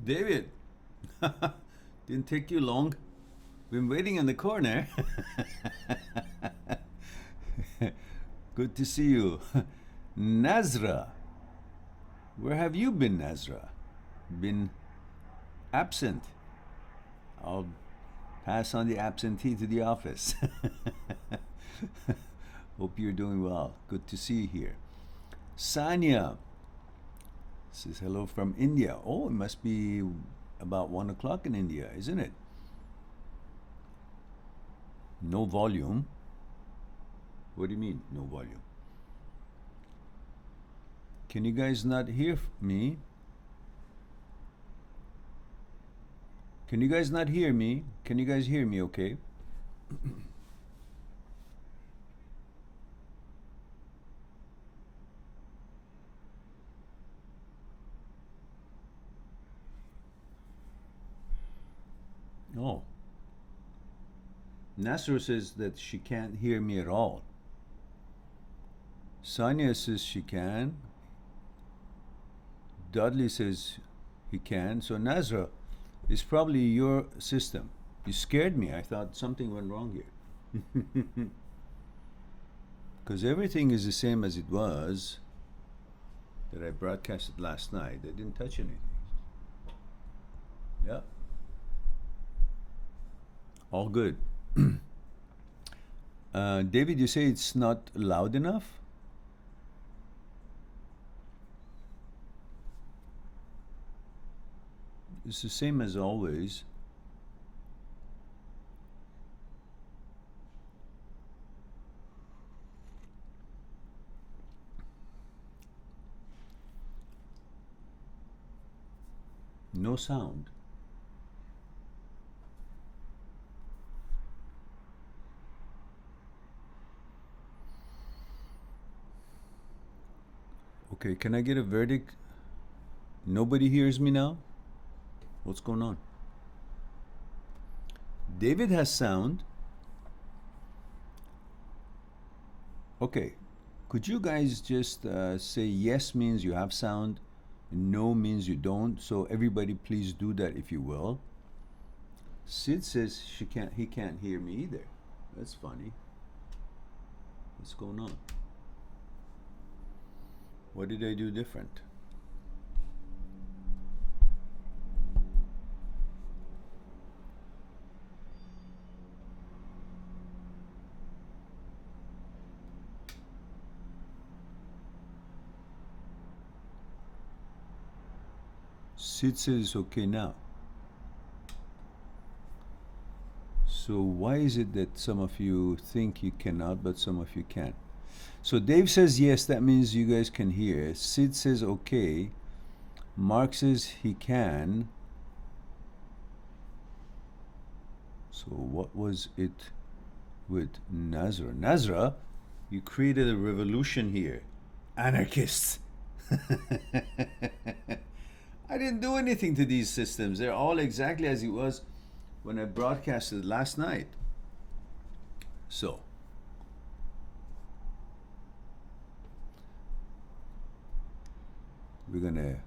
David, didn't take you long. Been waiting in the corner. Good to see you. Nazra, where have you been, Nazra? Been absent. I'll pass on the absentee to the office. Hope you're doing well. Good to see you here. Sanya says hello from India. Oh, it must be about 1 o'clock in India, isn't it? No volume. What do you mean, no volume? Can you guys not hear me? Can you guys not hear me? Can you guys hear me okay? Oh. Nasser says that she can't hear me at all. Sonia says she can. Dudley says he can. So Nazra, it's probably your system. You scared me. I thought something went wrong here. Because everything is the same as it was that I broadcasted last night. I didn't touch anything. Yeah. All good. David, you say it's not loud enough? It's the same as always. No sound. Okay, can I get a verdict? Nobody hears me now? What's going on? David has sound. Okay, could you guys just say yes means you have sound, and no means you don't? So everybody please do that if you will. Sid says he can't hear me either. That's funny. What's going on? What did I do different? Sid says okay now. So why is it that some of you think you cannot, but some of you can? So Dave says yes, that means you guys can hear. Sid says okay. Mark says he can. So what was it with Nazra? Nazra, you created a revolution here. Anarchists. I didn't do anything to these systems. They're all exactly as it was when I broadcasted last night. So we're gonna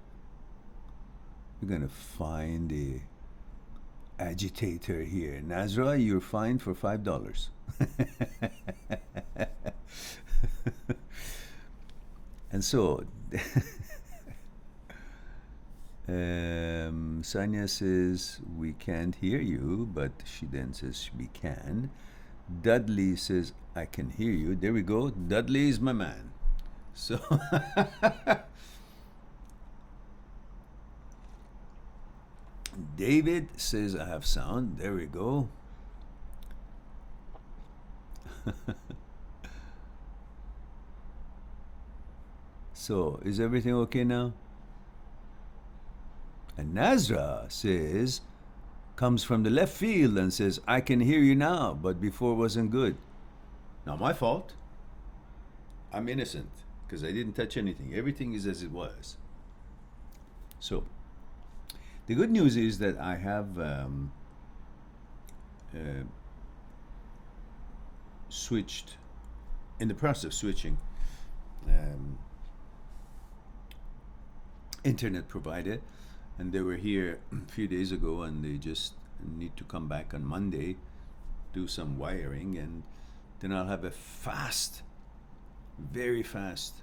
find the agitator here. Nazra, you're fined for $5. And so Sanya says we can't hear you, but she then says we can. Dudley says I can hear you. There we go. Dudley is my man. So David says I have sound. There we go. So is everything okay now? And Nazra says, comes from the left field and says, I can hear you now, but before wasn't good. Not my fault. I'm innocent because I didn't touch anything. Everything is as it was. So the good news is that I have switched, in the process of switching, internet provider. and they were here a few days ago, and they just need to come back on Monday, do some wiring, and then I'll have a fast, very fast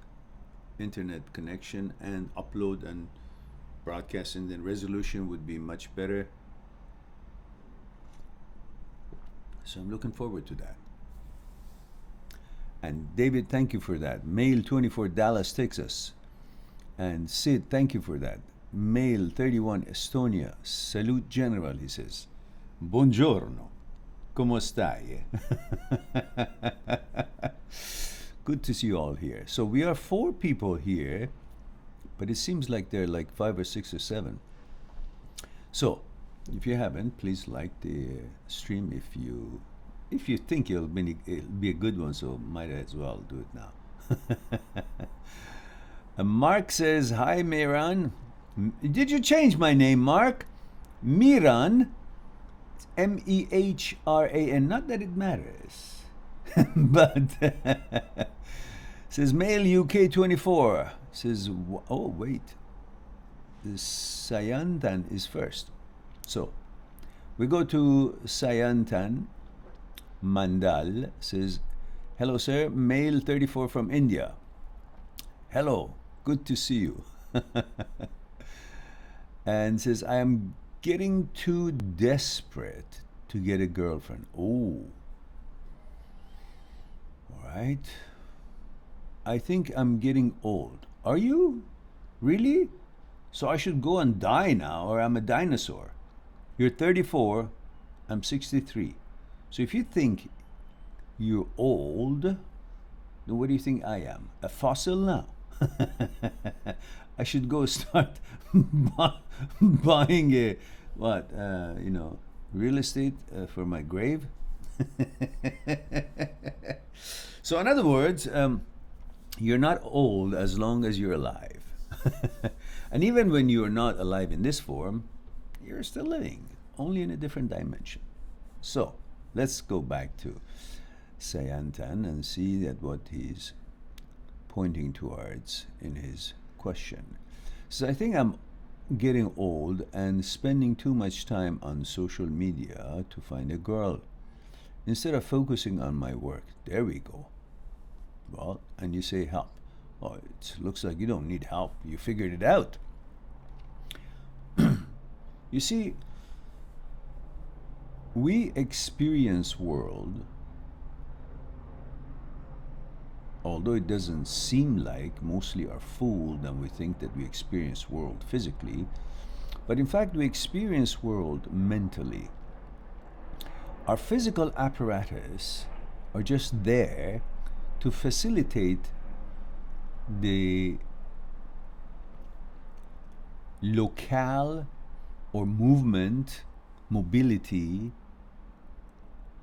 internet connection and upload and broadcast, and then resolution would be much better. So I'm looking forward to that. And David, thank you for that. Mail 24 Dallas, Texas. And Sid, thank you for that. Mail 31 Estonia. Salute General, he says. Buongiorno. Como stai? Good to see you all here. So we are 4 people here, but it seems like there are like 5 or 6 or 7. So if you haven't, please like the stream if you think it'll be a good one, so might as well do it now. Mark says, hi, Mehran. Did you change my name, Mark? Mehran. Mehran. Not that it matters. But says, mail UK 24. Says, oh, wait. Sayantan is first. So, we go to Sayantan. Mandal says, hello, sir. Mail 34 from India. Hello. Good to see you. And says, I am getting too desperate to get a girlfriend. Oh. All right. I think I'm getting old. Are you? Really? So I should go and die now, or I'm a dinosaur. You're 34, I'm 63. So if you think you're old, then what do you think I am? A fossil now? I should go start buying real estate for my grave. So in other words, you're not old as long as you're alive. And even when you're not alive in this form, you're still living, only in a different dimension. So let's go back to Sayantan and see that what he's pointing towards in his question. So I think I'm getting old and spending too much time on social media to find a girl instead of focusing on my work. There we go. Well, and you say help. Oh, it looks like you don't need help. You figured it out. You see, we experience world, although it doesn't seem like, mostly are fooled and we think that we experience world physically, but in fact we experience world mentally. Our physical apparatus are just there to facilitate the locale or mobility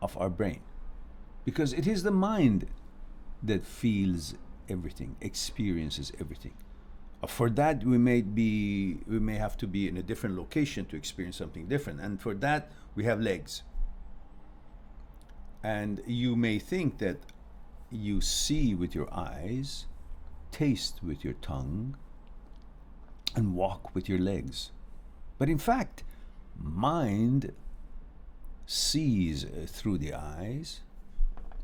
of our brain, because it is the mind that feels everything, experiences everything. For that, we may have to be in a different location to experience something different, and for that we have legs. And you may think that you see with your eyes, taste with your tongue, and walk with your legs. But in fact, mind sees through the eyes,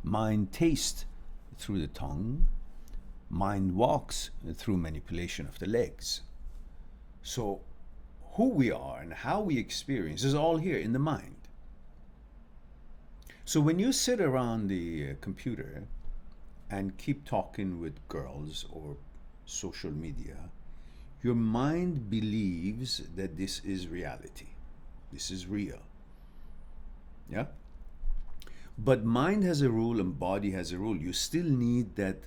mind tastes through the tongue, mind walks through manipulation of the legs. So who we are and how we experience is all here in the mind. So when you sit around the computer and keep talking with girls or social media, your mind believes that this is reality. This is real. Yeah? But mind has a rule and body has a rule. You still need that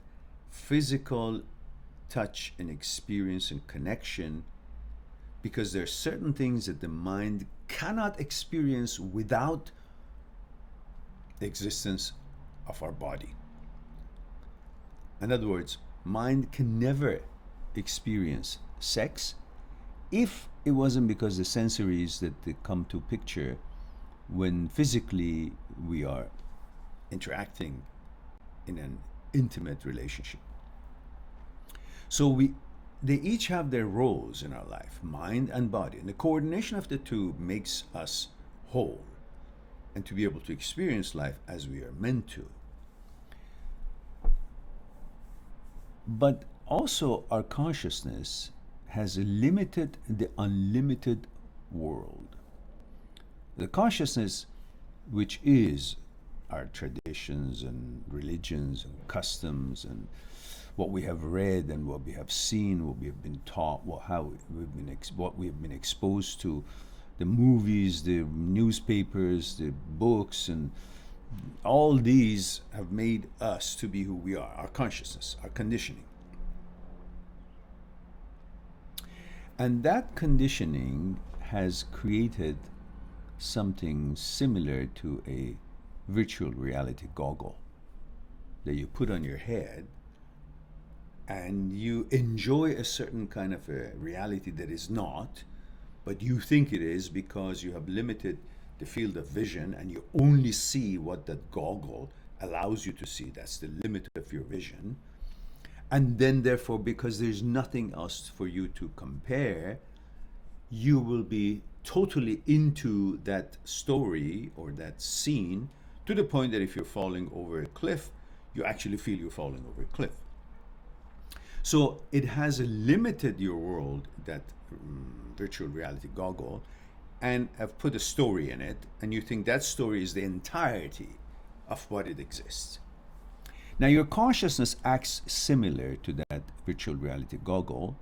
physical touch and experience and connection, because there are certain things that the mind cannot experience without the existence of our body. In other words, mind can never experience sex if it wasn't because the sensories that they come to picture when physically we are interacting in an intimate relationship. So they each have their roles in our life, mind and body. And the coordination of the two makes us whole and to be able to experience life as we are meant to. But also, our consciousness has limited the unlimited world. The consciousness, which is our traditions and religions and customs and what we have read and what we have seen, what we have been taught, what we have been exposed to, the movies, the newspapers, the books, and all these have made us to be who we are, our consciousness, our conditioning. And that conditioning has created something similar to a virtual reality goggle that you put on your head, and you enjoy a certain kind of a reality that is not, but you think it is because you have limited the field of vision and you only see what that goggle allows you to see. That's the limit of your vision. And then therefore, because there's nothing else for you to compare, you will be totally into that story or that scene to the point that if you're falling over a cliff, you actually feel you're falling over a cliff. So it has limited your world, that virtual reality goggle, and have put a story in it, and you think that story is the entirety of what it exists. Now, your consciousness acts similar to that virtual reality goggle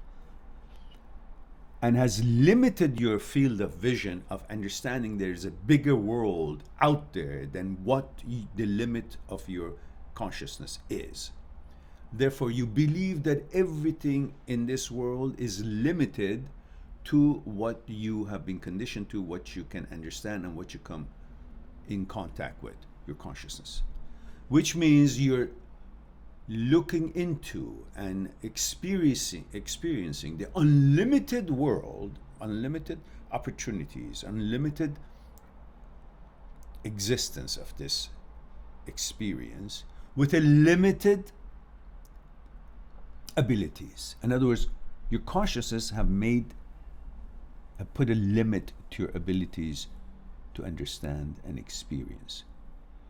and has limited your field of vision of understanding there's a bigger world out there than what the limit of your consciousness is. Therefore, you believe that everything in this world is limited to what you have been conditioned to, what you can understand, and what you come in contact with, your consciousness. Which means you're looking into and experiencing the unlimited world, unlimited opportunities, unlimited existence of this experience with a limited abilities. In other words, your consciousness have put a limit to your abilities to understand and experience.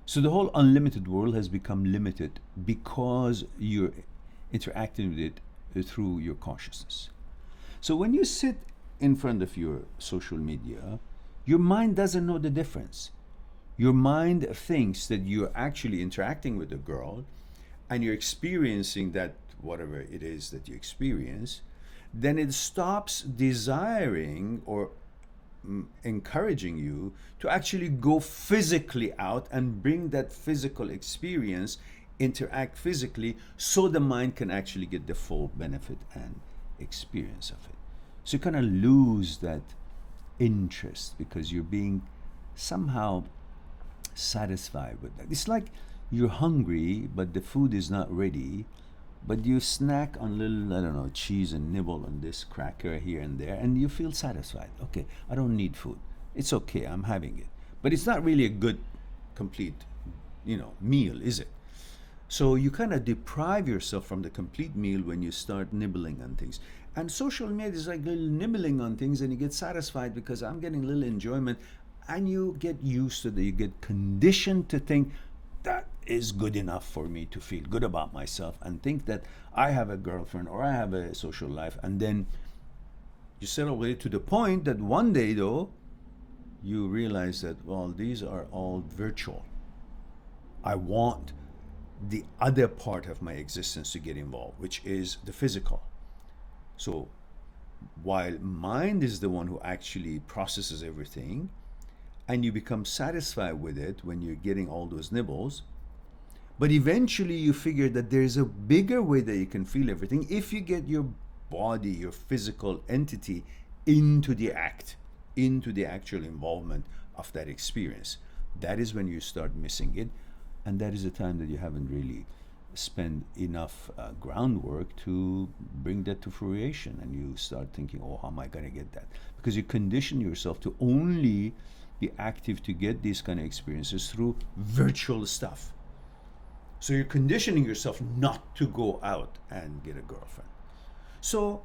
So the whole unlimited world has become limited because you're interacting with it through your consciousness. So when you sit in front of your social media, your mind doesn't know the difference. Your mind thinks that you're actually interacting with a girl and you're experiencing that whatever it is that you experience, then it stops desiring or encouraging you to actually go physically out and bring that physical experience, interact physically, so the mind can actually get the full benefit and experience of it. So you kind of lose that interest because you're being somehow satisfied with that. It's like you're hungry, but the food is not ready, but you snack on little, I don't know, cheese and nibble on this cracker here and there, and you feel satisfied. Okay, I don't need food. It's okay, I'm having it. But it's not really a good, complete, meal, is it? So you kind of deprive yourself from the complete meal when you start nibbling on things. And social media is like little nibbling on things, and you get satisfied because I'm getting a little enjoyment, and you get used to that. You get conditioned to think that is good enough for me to feel good about myself and think that I have a girlfriend or I have a social life. And then you settle with it to the point that one day, though, you realize that, well, these are all virtual. I want the other part of my existence to get involved, which is the physical. So while mind is the one who actually processes everything, and you become satisfied with it when you're getting all those nibbles, but eventually you figure that there's a bigger way that you can feel everything if you get your body, your physical entity, into the act, into the actual involvement of that experience. That is when you start missing it, and that is the time that you haven't really spent enough groundwork to bring that to fruition, and you start thinking, oh, how am I going to get that? Because you condition yourself to only be active to get these kind of experiences through virtual stuff. So you're conditioning yourself not to go out and get a girlfriend. So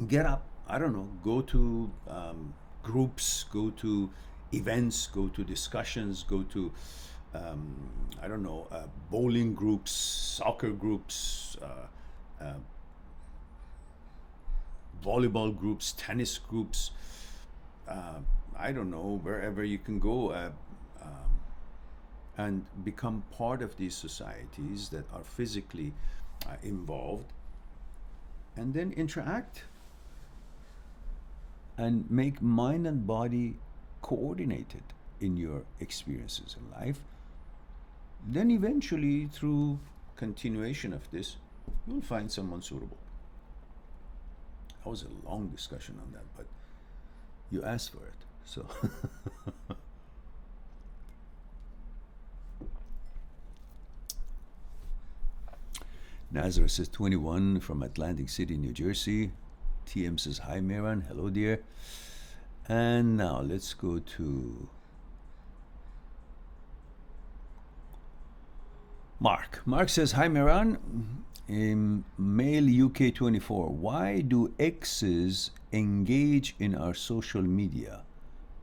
Get up. I don't know. Go to groups. Go to events. Go to discussions. Go to I don't know, bowling groups, soccer groups, volleyball groups, tennis groups. Uh, I don't know, wherever you can go, and become part of these societies that are physically involved, and then interact and make mind and body coordinated in your experiences in life. Then eventually, through continuation of this, you'll find someone suitable. That was a long discussion on that, but you asked for it. So Nazareth says 21 from Atlantic City, New Jersey. TM says, hi, Mehran. Hello, dear. And now let's go to Mark. Mark says, hi, Mehran. Male UK 24. Why do exes engage in our social media,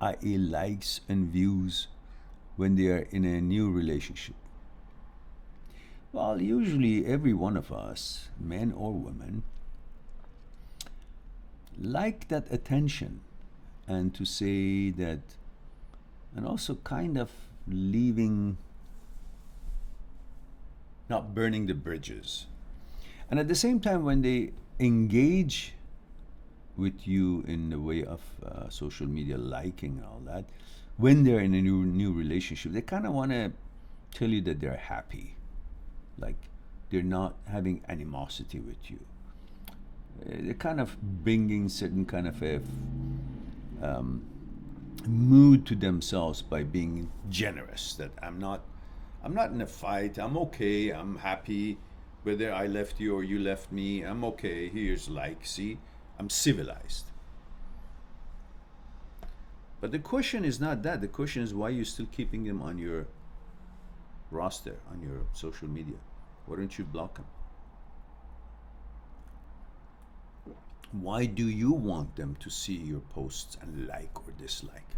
i.e., likes and views, when they are in a new relationship? Well, usually every one of us, men or women, like that attention, and to say that, and also kind of leaving, not burning the bridges. And at the same time, when they engage with you in the way of social media, liking and all that, when they're in a new relationship, they kind of want to tell you that they're happy, like they're not having animosity with you. They're kind of bringing certain kind of a mood to themselves by being generous. That I'm not in a fight. I'm okay. I'm happy. Whether I left you or you left me, I'm okay. Here's like, see, I'm civilized. But the question is not that. The question is why you're still keeping them on your roster, on your social media. Why don't you block them? Why do you want them to see your posts and like or dislike?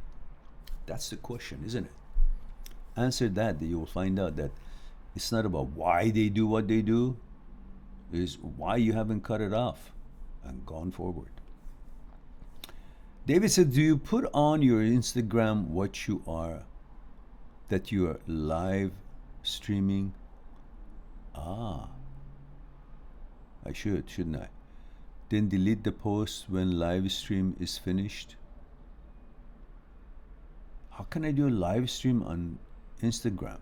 That's the question, isn't it? Answer that, you will find out that it's not about why they do what they do, it's why you haven't cut it off and gone forward. David said, do you put on your Instagram what you are, that you are live streaming? I should, shouldn't I? Then delete the post when live stream is finished. How can I do a live stream on Instagram?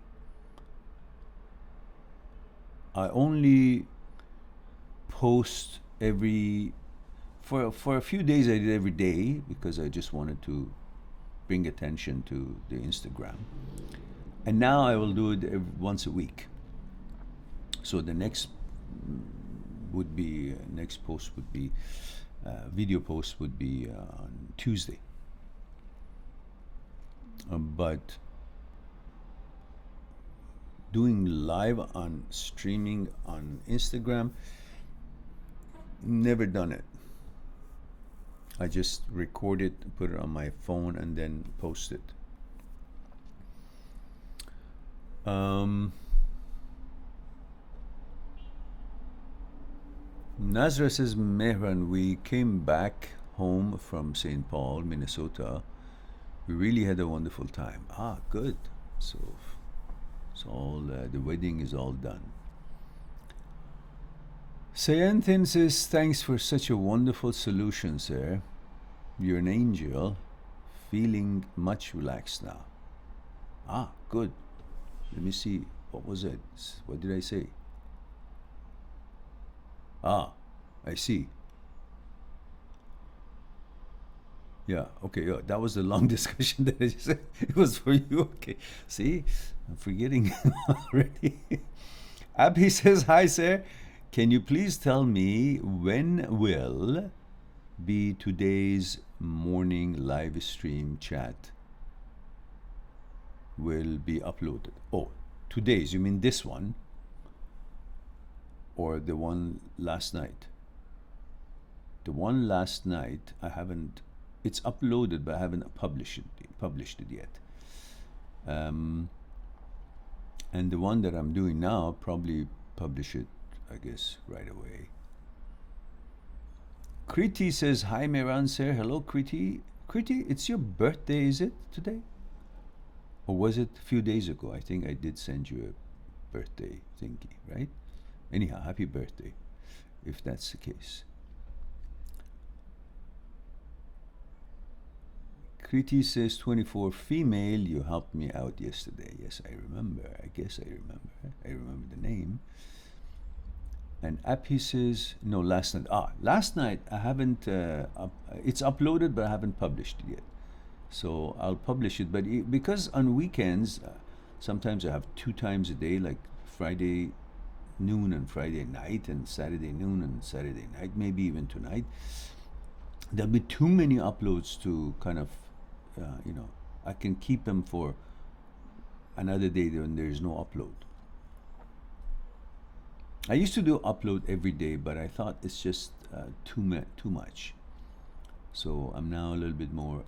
I only post for a few days. I did every day because I just wanted to bring attention to the Instagram. And now I will do it once a week. So the next post would be video post would be on Tuesday. But doing live on streaming on Instagram, never done it. I just record it, put it on my phone, and then post it. Nazra says, Mehran, we came back home from St. Paul, Minnesota. We really had a wonderful time. Good. So all the wedding is all done. Sayanthin says, thanks for such a wonderful solution, sir. You're an angel. Feeling much relaxed now. Good. Let me see. What was it? What did I say? I see. Yeah, okay, yeah, that was the long discussion that I just said. It was for you, okay. See, I'm forgetting already. Abhi says, hi, sir. Can you please tell me when will be today's morning live stream chat will be uploaded? Oh, today's, you mean this one? Or the one last night? the one last night, I haven't. It's uploaded, but I haven't published it yet. And the one that I'm doing now, probably publish it, I guess, right away. Kriti says, hi Mehran sir. Hello Kriti. Kriti, it's your birthday, is it, today? Or was it a few days ago? I think I did send you a birthday thingy, right? Anyhow, happy birthday, if that's the case. Kriti says, 24, female, you helped me out yesterday. Yes, I remember. I guess I remember. I remember the name. And Appy says, no, last night. Last night, I haven't, it's uploaded, but I haven't published it yet. So I'll publish it. But because on weekends, sometimes I have 2 times a day, like Friday noon and Friday night, and Saturday noon and Saturday night, maybe even tonight. There'll be too many uploads to kind of, I can keep them for another day when there's no upload. I used to do upload every day, but I thought it's just too much. So I'm now a little bit more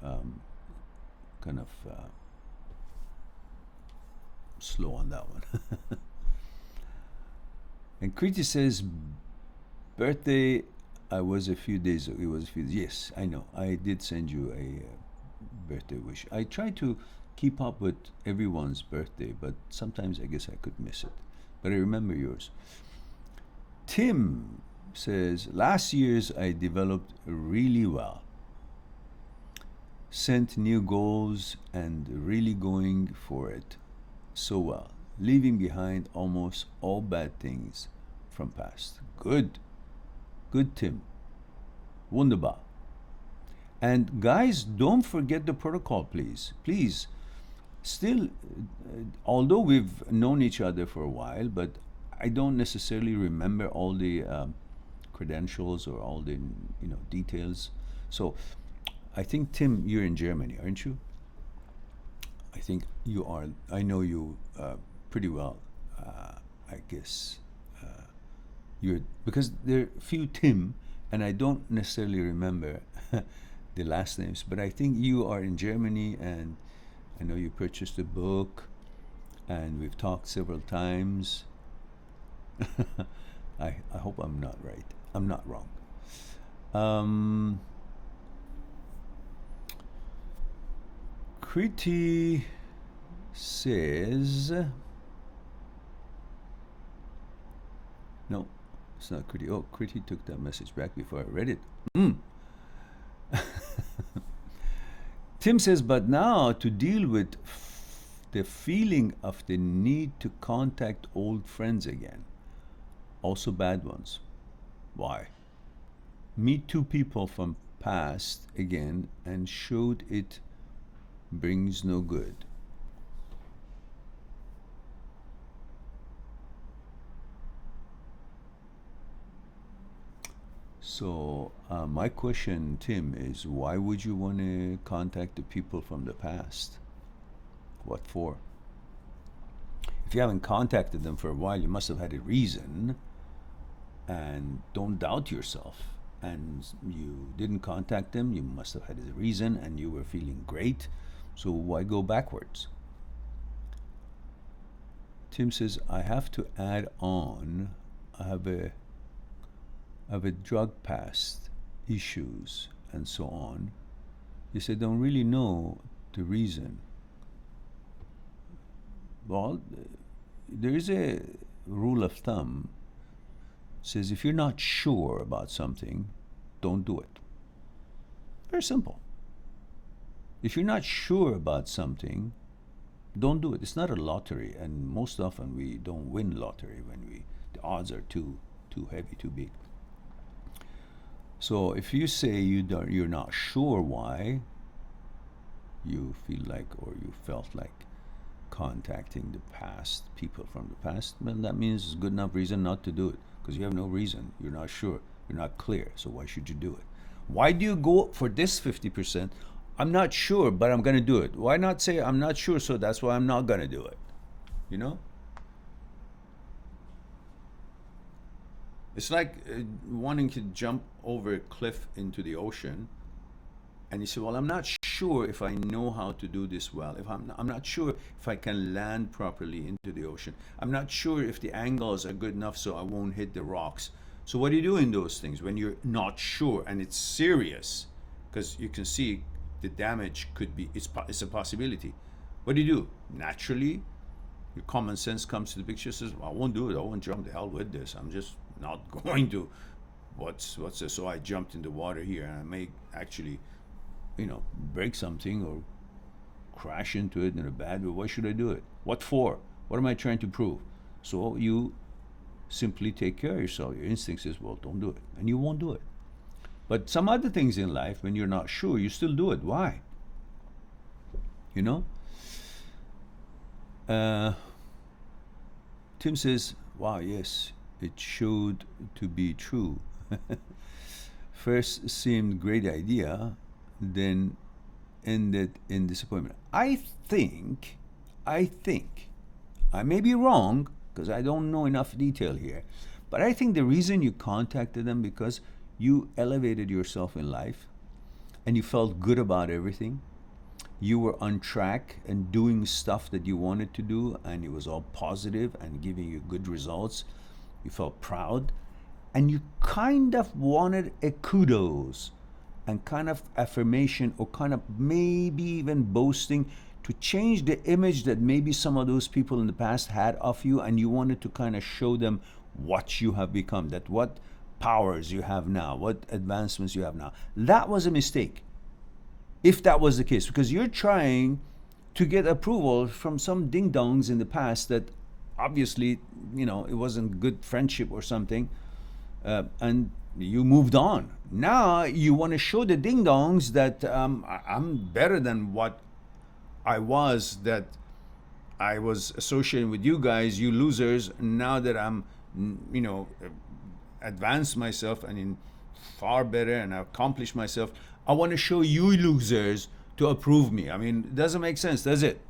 kind of slow on that one. And Kriti says, birthday, I was a few days ago. It was a few. Yes, I know. I did send you a birthday wish. I try to keep up with everyone's birthday, but sometimes I guess I could miss it. But I remember yours. Tim says, last year's I developed really well. Sent new goals and really going for it so well. Leaving behind almost all bad things from past. Good. Good, Tim. Wunderbar. And guys, don't forget the protocol, please. Please. Still, although we've known each other for a while, but I don't necessarily remember all the credentials or all the details. So I think, Tim, you're in Germany, aren't you? I think you are. I know you pretty well, I guess. Because there are few Tim, and I don't necessarily remember the last names, but I think you are in Germany, and I know you purchased a book, and we've talked several times. I hope I'm not right. I'm not wrong. Kriti says, no, it's not Kriti. Oh, Kriti took that message back before I read it. Tim says, but now to deal with the feeling of the need to contact old friends again, also bad ones. Why? Meet 2 people from past again and showed it brings no good. So my question, Tim, is why would you want to contact the people from the past? What for? If you haven't contacted them for a while, you must have had a reason, and don't doubt yourself. And you didn't contact them, you must have had a reason, and you were feeling great, so why go backwards? Tim says, I have to add on, I have a drug past issues and so on. He said, don't really know the reason. Well, there is a rule of thumb, says if you're not sure about something, don't do it. Very simple. If you're not sure about something, don't do it. It's not a lottery, and most often we don't win lottery when the odds are too heavy, too big. So if you say you're not sure why you feel like or you felt like contacting the past, people from the past, well, that means it's good enough reason not to do it, because you have no reason. You're not sure. You're not clear. So why should you do it? Why do you go for this 50%? I'm not sure, but I'm going to do it. Why not say I'm not sure, so that's why I'm not going to do it? You know? It's like wanting to jump over a cliff into the ocean, and you say, "Well, I'm not sure if I know how to do this well. If I'm not sure if I can land properly into the ocean. I'm not sure if the angles are good enough so I won't hit the rocks." So what do you do in those things when you're not sure and it's serious? Because you can see the damage could be, it's a possibility. What do? Naturally, your common sense comes to the picture, says, "Well, I won't do it. I won't jump the hell with this. I'm just not going to. What's this?" So I jumped in the water here, and I may actually, break something or crash into it in a bad way. Why should I do it? What for? What am I trying to prove? So you simply take care of yourself. Your instinct says, "Well, don't do it," and you won't do it. But some other things in life, when you're not sure, you still do it. Why? You know? Tim says, "Wow, yes, it showed to be true. First seemed great idea, then ended in disappointment." I think, I may be wrong because I don't know enough detail here, but I think the reason you contacted them because you elevated yourself in life and you felt good about everything. You were on track and doing stuff that you wanted to do, and it was all positive and giving you good results. You felt proud, and you kind of wanted a kudos and kind of affirmation, or kind of maybe even boasting, to change the image that maybe some of those people in the past had of you, and you wanted to kind of show them what you have become, that what powers you have now, what advancements you have now. That was a mistake, if that was the case, because you're trying to get approval from some ding-dongs in the past that obviously, it wasn't good friendship or something, and you moved on. Now you want to show the ding-dongs that I'm better than what I was, that I was associating with you guys, you losers. Now that I'm, advanced myself and in far better and I accomplished myself, I want to show you losers to approve me. I mean, it doesn't make sense, does it?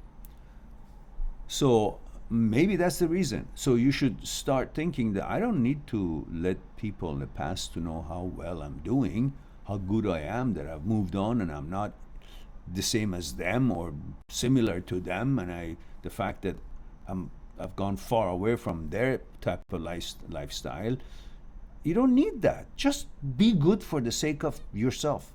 So maybe that's the reason. So you should start thinking that I don't need to let people in the past to know how well I'm doing, how good I am, that I've moved on and I'm not the same as them or similar to them, and the fact that I've gone far away from their type of lifestyle. You don't need that. Just be good for the sake of yourself.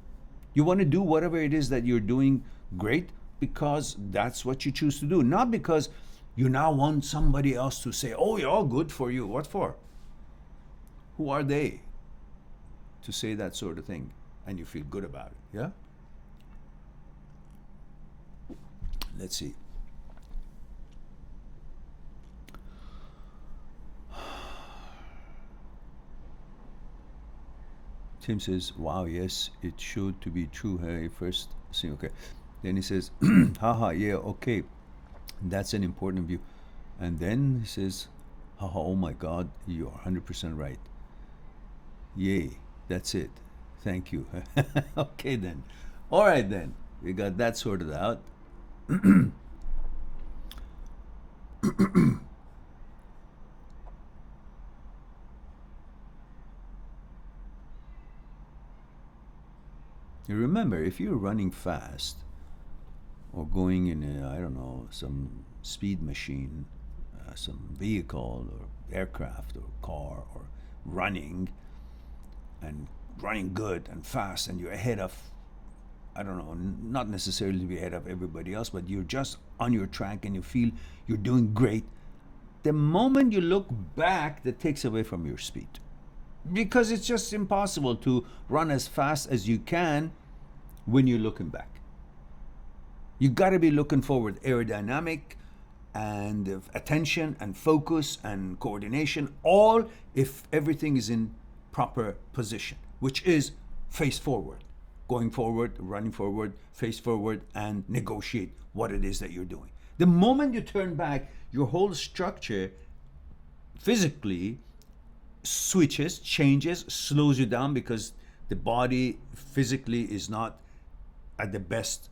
You want to do whatever it is that you're doing great because that's what you choose to do, not because you now want somebody else to say, "Oh, you're all good for you." What for? Who are they to say that sort of thing and you feel good about it? Yeah? Let's see. Tim says, "Wow, yes, it showed to be true." Hey, first see, okay. Then he says, "Haha, yeah, okay, that's an important view." And then he says, "Haha, oh my God, you are 100% right. Yay, that's it. Thank you." Okay, then. All right, then. We got that sorted out. You remember, if you're running fast or going in I don't know, some speed machine, some vehicle or aircraft or car, or running good and fast, and you're ahead of, I don't know, not necessarily to be ahead of everybody else, but you're just on your track and you feel you're doing great. The moment you look back, that takes away from your speed, because it's just impossible to run as fast as you can when you're looking back. You got to be looking forward, aerodynamic and attention and focus and coordination, all if everything is in proper position, which is face forward, going forward, running forward, face forward, and negotiate what it is that you're doing. The moment you turn back, your whole structure physically switches, changes, slows you down, because the body physically is not at the best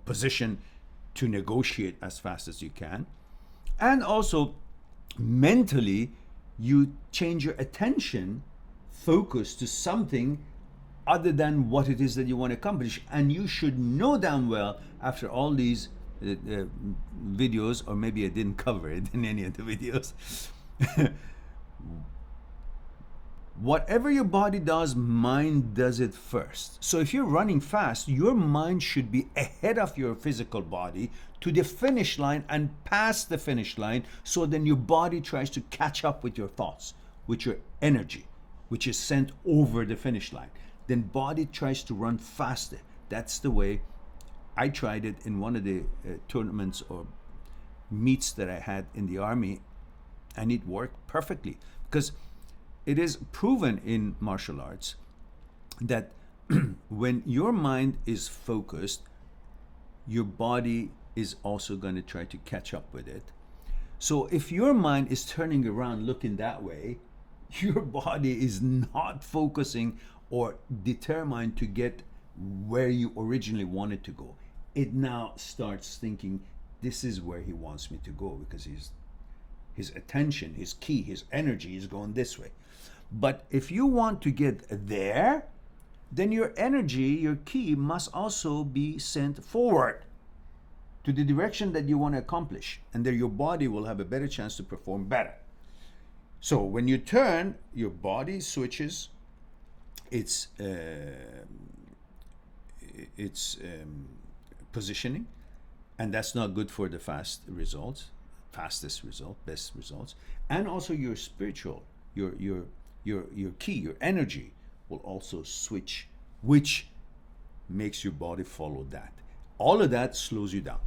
position to negotiate as fast as you can. And also mentally, you change your attention focus to something other than what it is that you want to accomplish. And you should know damn well, after all these videos, or maybe I didn't cover it in any of the videos, whatever your body does, mind does it first. So if you're running fast, your mind should be ahead of your physical body to the finish line and past the finish line, so then your body tries to catch up with your thoughts, with your energy, which is sent over the finish line. Then body tries to run faster. That's the way I tried it in one of the tournaments or meets that I had in the army, and it worked perfectly, because it is proven in martial arts that when your mind is focused, your body is also going to try to catch up with it. So if your mind is turning around looking that way, your body is not focusing or determined to get where you originally wanted to go. It now starts thinking, this is where he wants me to go, because his attention, his key, his energy is going this way. But if you want to get there, then your energy, your key, must also be sent forward to the direction that you want to accomplish, and then your body will have a better chance to perform better. So when you turn, your body switches its positioning, and that's not good for the fastest result, best results. And also your spiritual, your key, your energy will also switch, which makes your body follow that. All of that slows you down.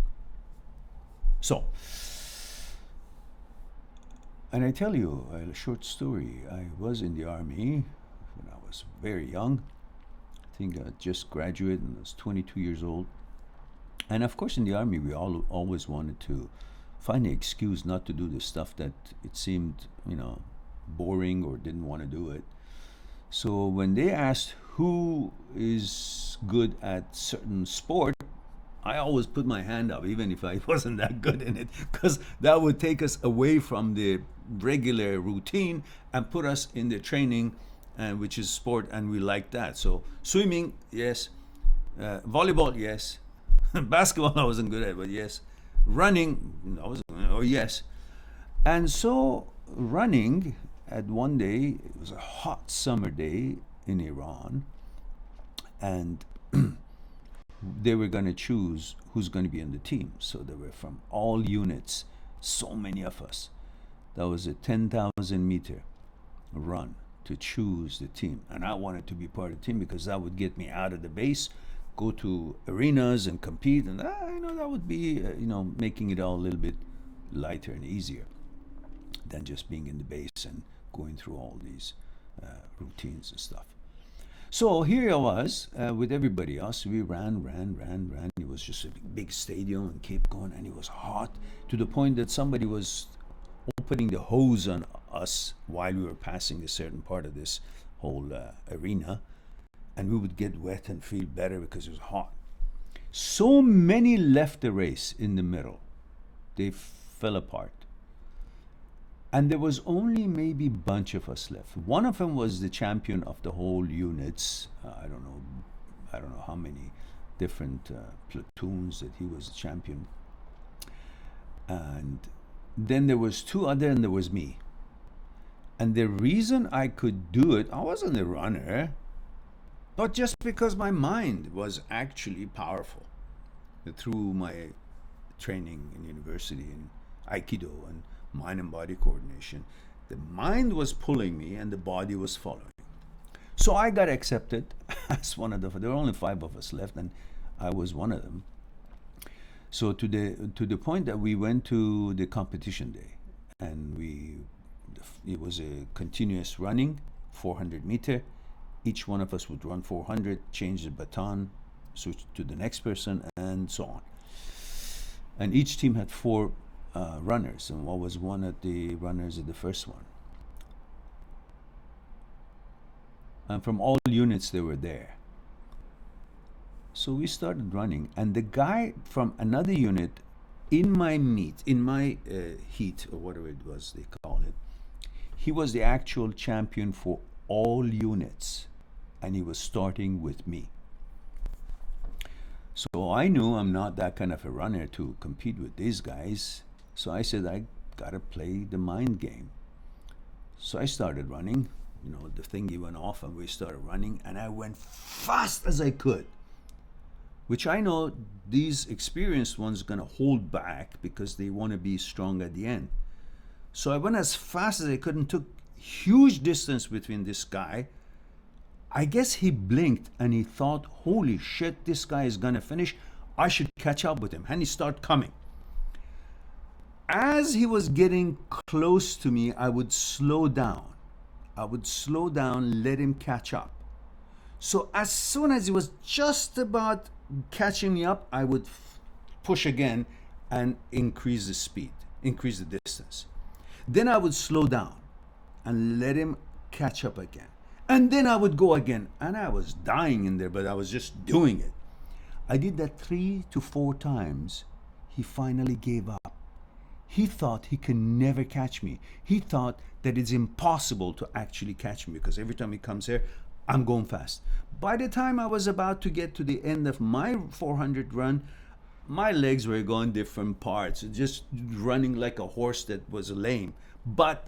So, and I tell you a short story. I was in the army when I was very young. I think I just graduated and I was 22 years old. And of course, in the army, we always wanted to find an excuse not to do the stuff that it seemed, boring, or didn't want to do it. So when they asked who is good at certain sport, I always put my hand up, even if I wasn't that good in it, because that would take us away from the regular routine and put us in the training, which is sport, and we like that. So swimming, yes. Volleyball, yes. Basketball, I wasn't good at, but yes. Running, I wasn't, yes. And so running, at one day, it was a hot summer day in Iran, and they were going to choose who's going to be on the team. So they were from all units, so many of us. That was a 10,000 meter run to choose the team. And I wanted to be part of the team because that would get me out of the base, go to arenas and compete. And that would be, making it all a little bit lighter and easier than just being in the base and going through all these routines and stuff. So here I was with everybody else. We ran. It was just a big stadium and kept going, and it was hot to the point that somebody was opening the hose on us while we were passing a certain part of this whole arena, and we would get wet and feel better because it was hot. So many left the race in the middle. They fell apart. And there was only maybe a bunch of us left. One of them was the champion of the whole units. I don't know how many different platoons that he was the champion. And then there was two other, and there was me. And the reason I could do it, I wasn't a runner, but just because my mind was actually powerful through my training in university in Aikido and mind and body coordination. The mind was pulling me and the body was following. So I got accepted as one of there were only 5 of us left, and I was one of them. So to the point that we went to the competition day, and it was a continuous running, 400 meter. Each one of us would run 400, change the baton, switch to the next person, and so on. And each team had 4 runners, and what was one of the runners of the first one. And from all units, they were there. So we started running, and the guy from another unit in my heat, or whatever it was they call it, He was the actual champion for all units, and he was starting with me. So I knew I'm not that kind of a runner to compete with these guys. So I said, I gotta play the mind game. So I started running. You know, the thingy went off and we started running, and I went fast as I could, which I know these experienced ones are gonna hold back because they want to be strong at the end. So I went as fast as I could and took huge distance between this guy. I guess he blinked and he thought, holy shit, this guy is gonna finish. I should catch up with him. And he started coming. As he was getting close to me, I would slow down. Let him catch up. So as soon as he was just about catching me up, I would push again and increase the speed, increase the distance. Then I would slow down and let him catch up again. And then I would go again. And I was dying in there, but I was just doing it. I did that 3 to 4 times. He finally gave up. He thought he could never catch me. He thought that it's impossible to actually catch me because every time he comes here, I'm going fast. By the time I was about to get to the end of my 400 run, my legs were going different parts, just running like a horse that was lame. But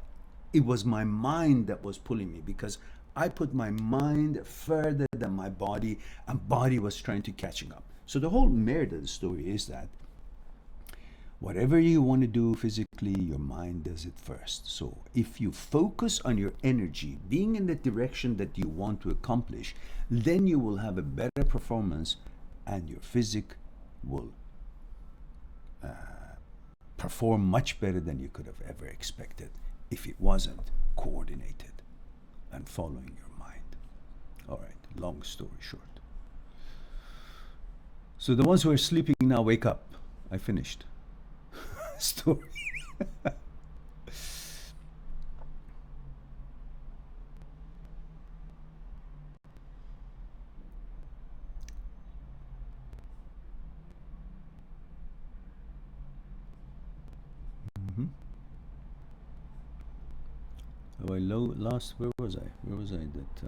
it was my mind that was pulling me because I put my mind further than my body, and body was trying to catching up. So the whole merit of the story is that whatever you want to do physically, your mind does it first. So if you focus on your energy being in the direction that you want to accomplish, then you will have a better performance and your physique will perform much better than you could have ever expected if it wasn't coordinated and following your mind. All right, long story short. So the ones who are sleeping now, wake up. I finished. Story. Oh, I lost. Where was I? Where was I? That.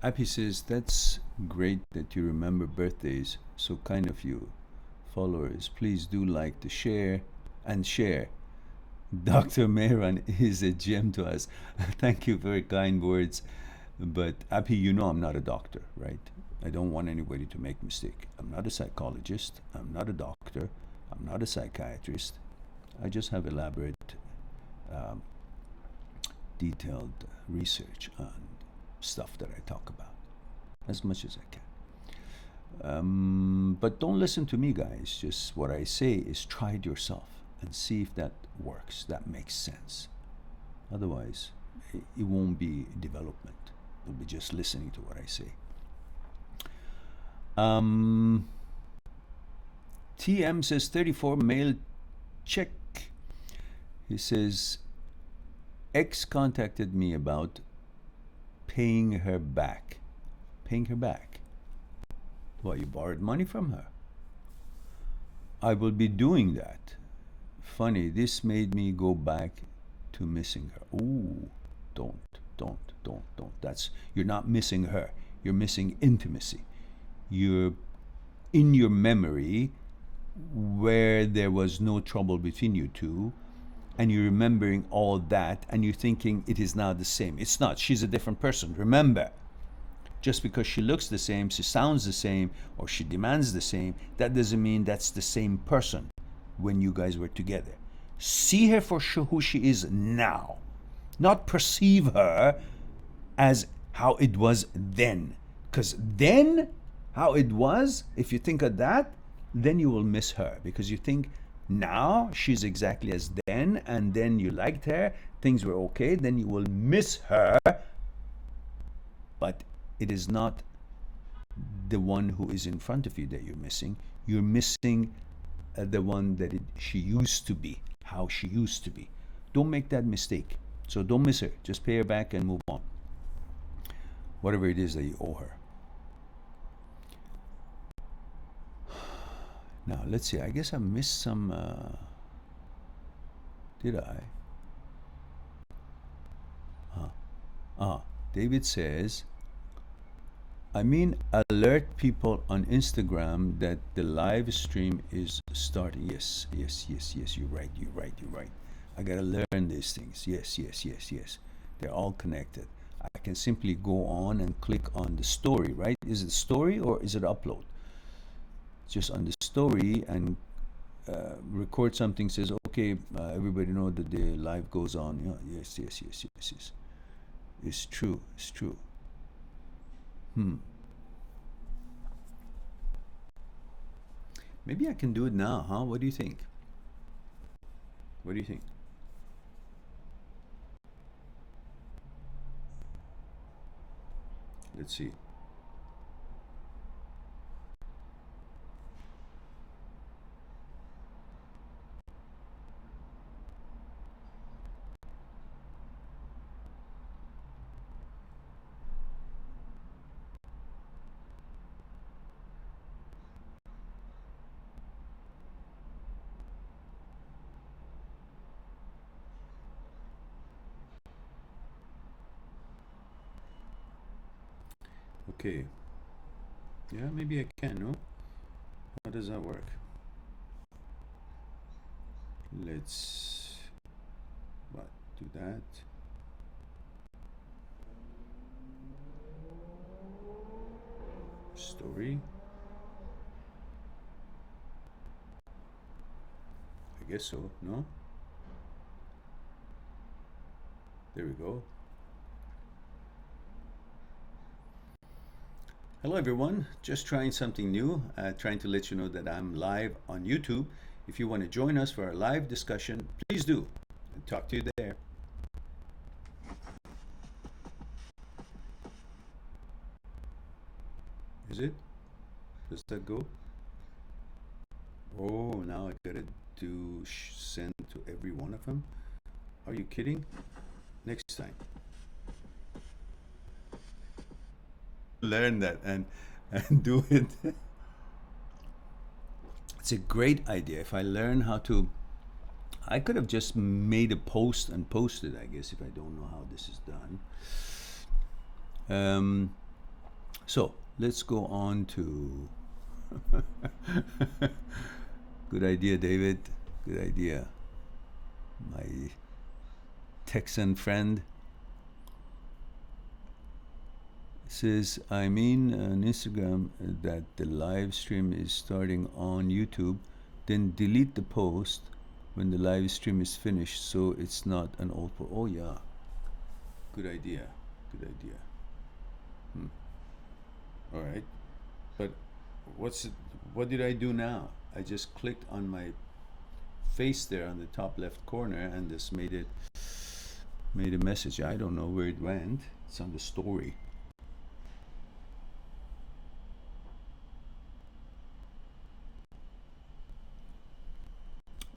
Appy says, that's great that you remember birthdays. So kind of you. Followers, please do like to share and share. Dr. Mehran is a gem to us. Thank you for your kind words. But Appy, you know I'm not a doctor, right? I don't want anybody to make mistake. I'm not a psychologist. I'm not a doctor. I'm not a psychiatrist. I just have elaborate, detailed research on stuff that I talk about as much as I can. But don't listen to me, guys. Just what I say is try it yourself and see if that works, that makes sense. Otherwise, it won't be development. It'll be just listening to what I say. TM says 34 male check. He says, ex contacted me about paying her back. Paying her back? Well, you borrowed money from her. I will be doing that. Funny, this made me go back to missing her. Ooh, don't. That's, you're not missing her. You're missing intimacy. You're in your memory where there was no trouble between you two, and you're remembering all that, and you're thinking it is now the same. It's not. She's a different person. Remember, just because she looks the same, she sounds the same, or she demands the same, that doesn't mean that's the same person when you guys were together. See her for who she is now, not perceive her as how it was then. Because then, how it was, if you think of that, then you will miss her, because you think now she's exactly as then, and then you liked her, things were okay, then you will miss her. But it is not the one who is in front of you that you're missing. You're missing the one that she used to be, how she used to be. Don't make that mistake. So don't miss her. Just pay her back and move on. Whatever it is that you owe her. Now, let's see. I guess I missed some. Did I? David says, I mean, alert people on Instagram that the live stream is starting. Yes. You're right. I gotta learn these things. Yes. They're all connected. I can simply go on and click on the story, right? Is it story or is it upload? Just on the story and record something, says, okay, everybody know that the live goes on. Yes. It's true. Maybe I can do it now, huh? What do you think? Let's see. Okay. Yeah, maybe I can, no? How does that work? Let's do that. Story. I guess so, no? There we go. Hello everyone, just trying something new, trying to let you know that I'm live on YouTube. If you want to join us for our live discussion, please do. And talk to you there. Is it? Does that go? Oh, now I gotta do send to every one of them? Are you kidding? Next time. Learn that and do it. It's a great idea. If I learn how to, I could have just made a post and posted, I guess, if I don't know how this is done. So let's go on to good idea, David. Good idea. My Texan friend says, I mean on Instagram that the live stream is starting on YouTube, then delete the post when the live stream is finished so it's not an old post. Oh yeah, good idea. All right, but what did I do now? I just clicked on my face there on the top left corner and just made a message. I don't know where it went. It's on the story.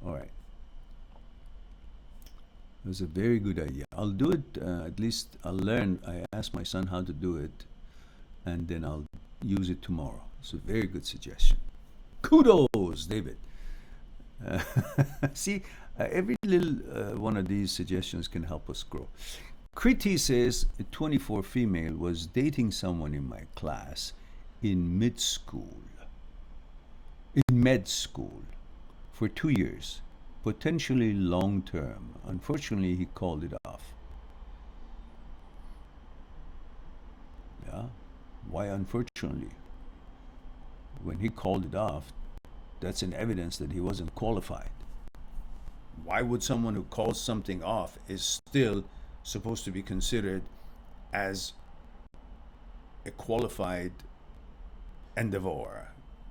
All right. It was a very good idea. I'll do it, at least I'll learn. I asked my son how to do it, and then I'll use it tomorrow. It's a very good suggestion. Kudos, David. See, every little one of these suggestions can help us grow. Kriti says a 24 female was dating someone in my class in med school for 2 years, potentially long term. Unfortunately, he called it off. Yeah, why unfortunately? When he called it off, that's an evidence that he wasn't qualified. Why would someone who calls something off is still supposed to be considered as a qualified endeavor,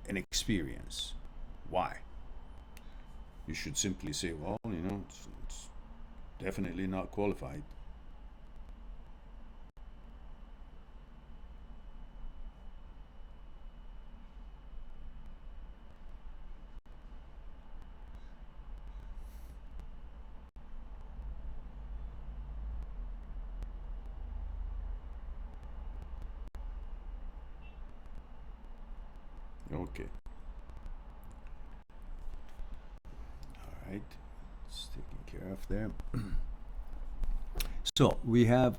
an experience? Why? You should simply say, well, it's definitely not qualified. Okay. All right. It's taken care of there. So we have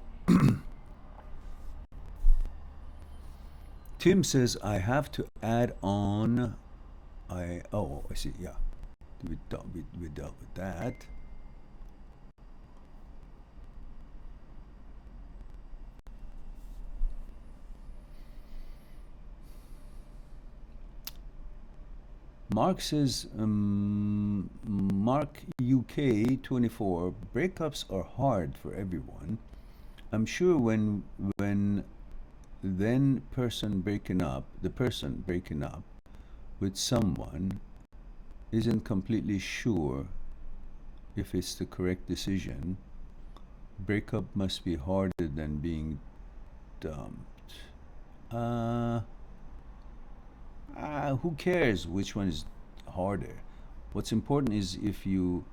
Tim says I have to add on. I see. Yeah, we dealt with that. Mark says, Mark UK 24, breakups are hard for everyone. I'm sure when then the person breaking up with someone isn't completely sure if it's the correct decision, breakup must be harder than being dumped. Who cares which one is harder? What's important is if you,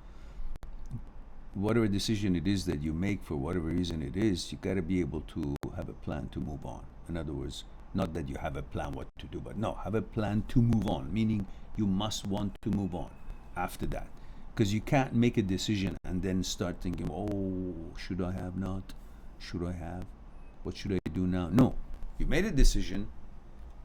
whatever decision it is that you make for whatever reason it is, you got to be able to have a plan to move on. In other words, not that you have a plan what to do, but no, have a plan to move on, meaning you must want to move on after that. Because you can't make a decision and then start thinking, oh, should I have not? Should I have? What should I do now? No, you made a decision,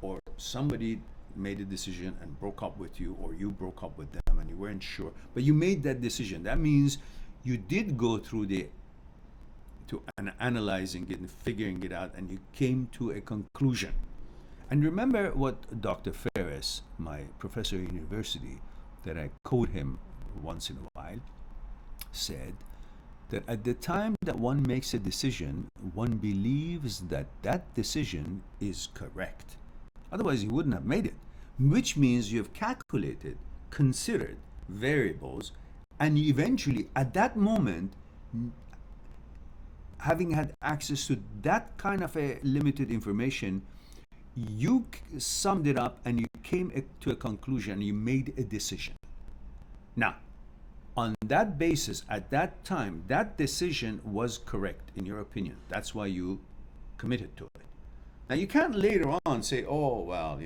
or somebody made a decision and broke up with you, or you broke up with them and you weren't sure, but you made that decision. That means you did go through analyzing it and figuring it out, and you came to a conclusion. And remember what Dr. Ferris, my professor at university, that I quote him once in a while, said that at the time that one makes a decision, one believes that that decision is correct. Otherwise, you wouldn't have made it, which means you have calculated, considered variables, and you eventually, at that moment, having had access to that kind of a limited information, you summed it up and you came to a conclusion, you made a decision. Now, on that basis, at that time, that decision was correct in your opinion. That's why you committed to it. Now, you can't later on say, oh, well,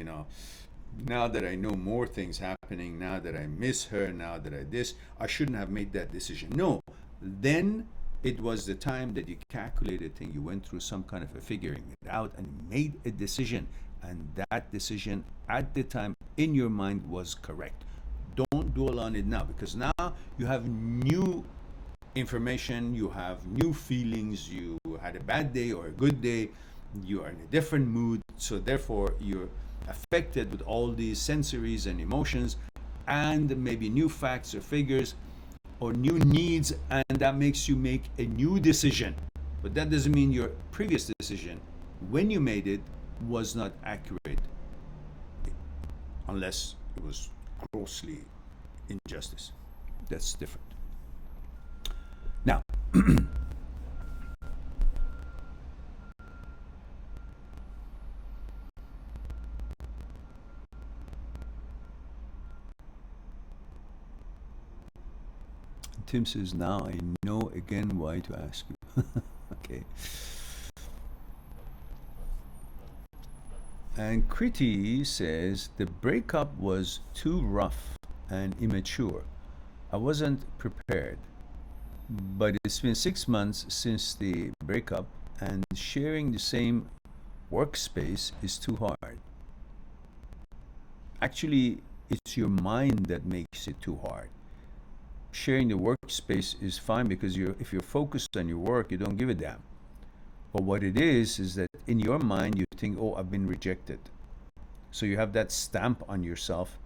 now that I know more things happening, now that I miss her, now that I shouldn't have made that decision. No, then it was the time that you calculated things, you went through some kind of a figuring it out and made a decision. And that decision at the time in your mind was correct. Don't dwell on it now, because now you have new information, you have new feelings, you had a bad day or a good day, you are in a different mood, so therefore you're affected with all these sensories and emotions, and maybe new facts or figures or new needs, and that makes you make a new decision. But that doesn't mean your previous decision, when you made it, was not accurate, unless it was grossly injustice. That's different. Now, Tim says, now I know again why to ask you. Okay. And Kriti says, the breakup was too rough and immature. I wasn't prepared. But it's been 6 months since the breakup, and sharing the same workspace is too hard. Actually, it's your mind that makes it too hard. Sharing the workspace is fine because if you're focused on your work, you don't give a damn. But what it is that in your mind you think, oh, I've been rejected. So you have that stamp on yourself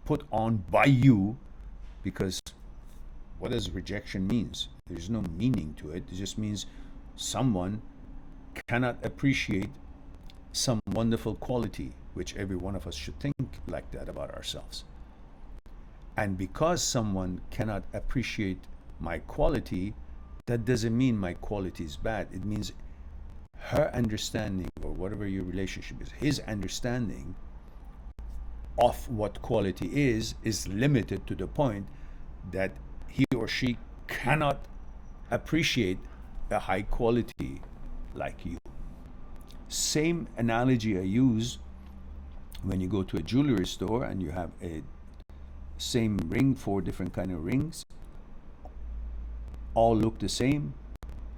put on by you, because what does rejection means? There's no meaning to it. It just means someone cannot appreciate some wonderful quality, which every one of us should think like that about ourselves. And because someone cannot appreciate my quality, that doesn't mean my quality is bad. It means her understanding, or whatever your relationship is, his understanding of what quality is limited to the point that he or she cannot appreciate a high quality like you. Same analogy I use When you go to a jewelry store and you have a same ring, 4 different kind of rings, all look the same,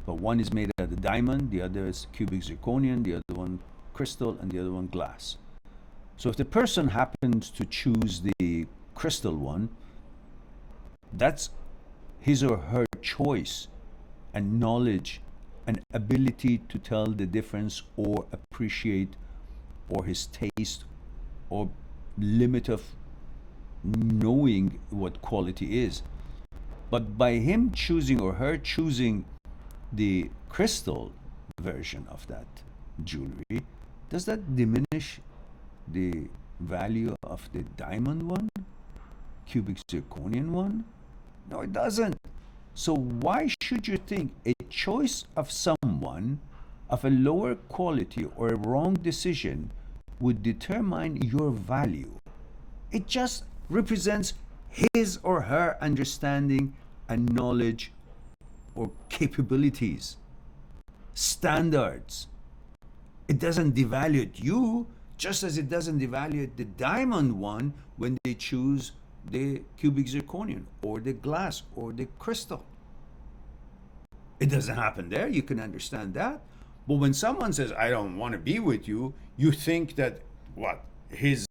but one is made out of diamond, the other is cubic zirconium, the other one crystal, and the other one glass. So if the person happens to choose the crystal one, that's his or her choice and knowledge and ability to tell the difference or appreciate, or his taste or limit of knowing what quality is. But by him choosing or her choosing the crystal version of that jewelry, does that diminish the value of the diamond one, cubic zirconium one? No, it doesn't. So why should you think a choice of someone of a lower quality or a wrong decision would determine your value? It just represents his or her understanding and knowledge or capabilities, standards. It doesn't devalue you, just as it doesn't devalue the diamond one when they choose the cubic zirconium or the glass or the crystal. It doesn't happen there. You can understand that. But when someone says, I don't want to be with you, you think that what? His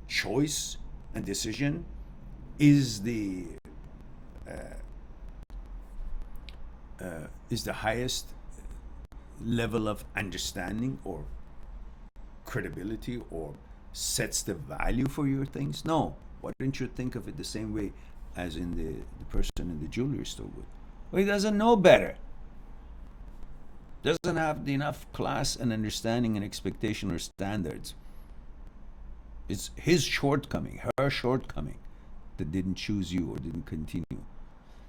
choice and decision is the highest level of understanding or credibility or sets the value for your things? No. Why don't you think of it the same way as in the person in the jewelry store would? Well, he doesn't know better. Doesn't have enough class and understanding and expectation or standards. It's his shortcoming, her shortcoming, that didn't choose you or didn't continue.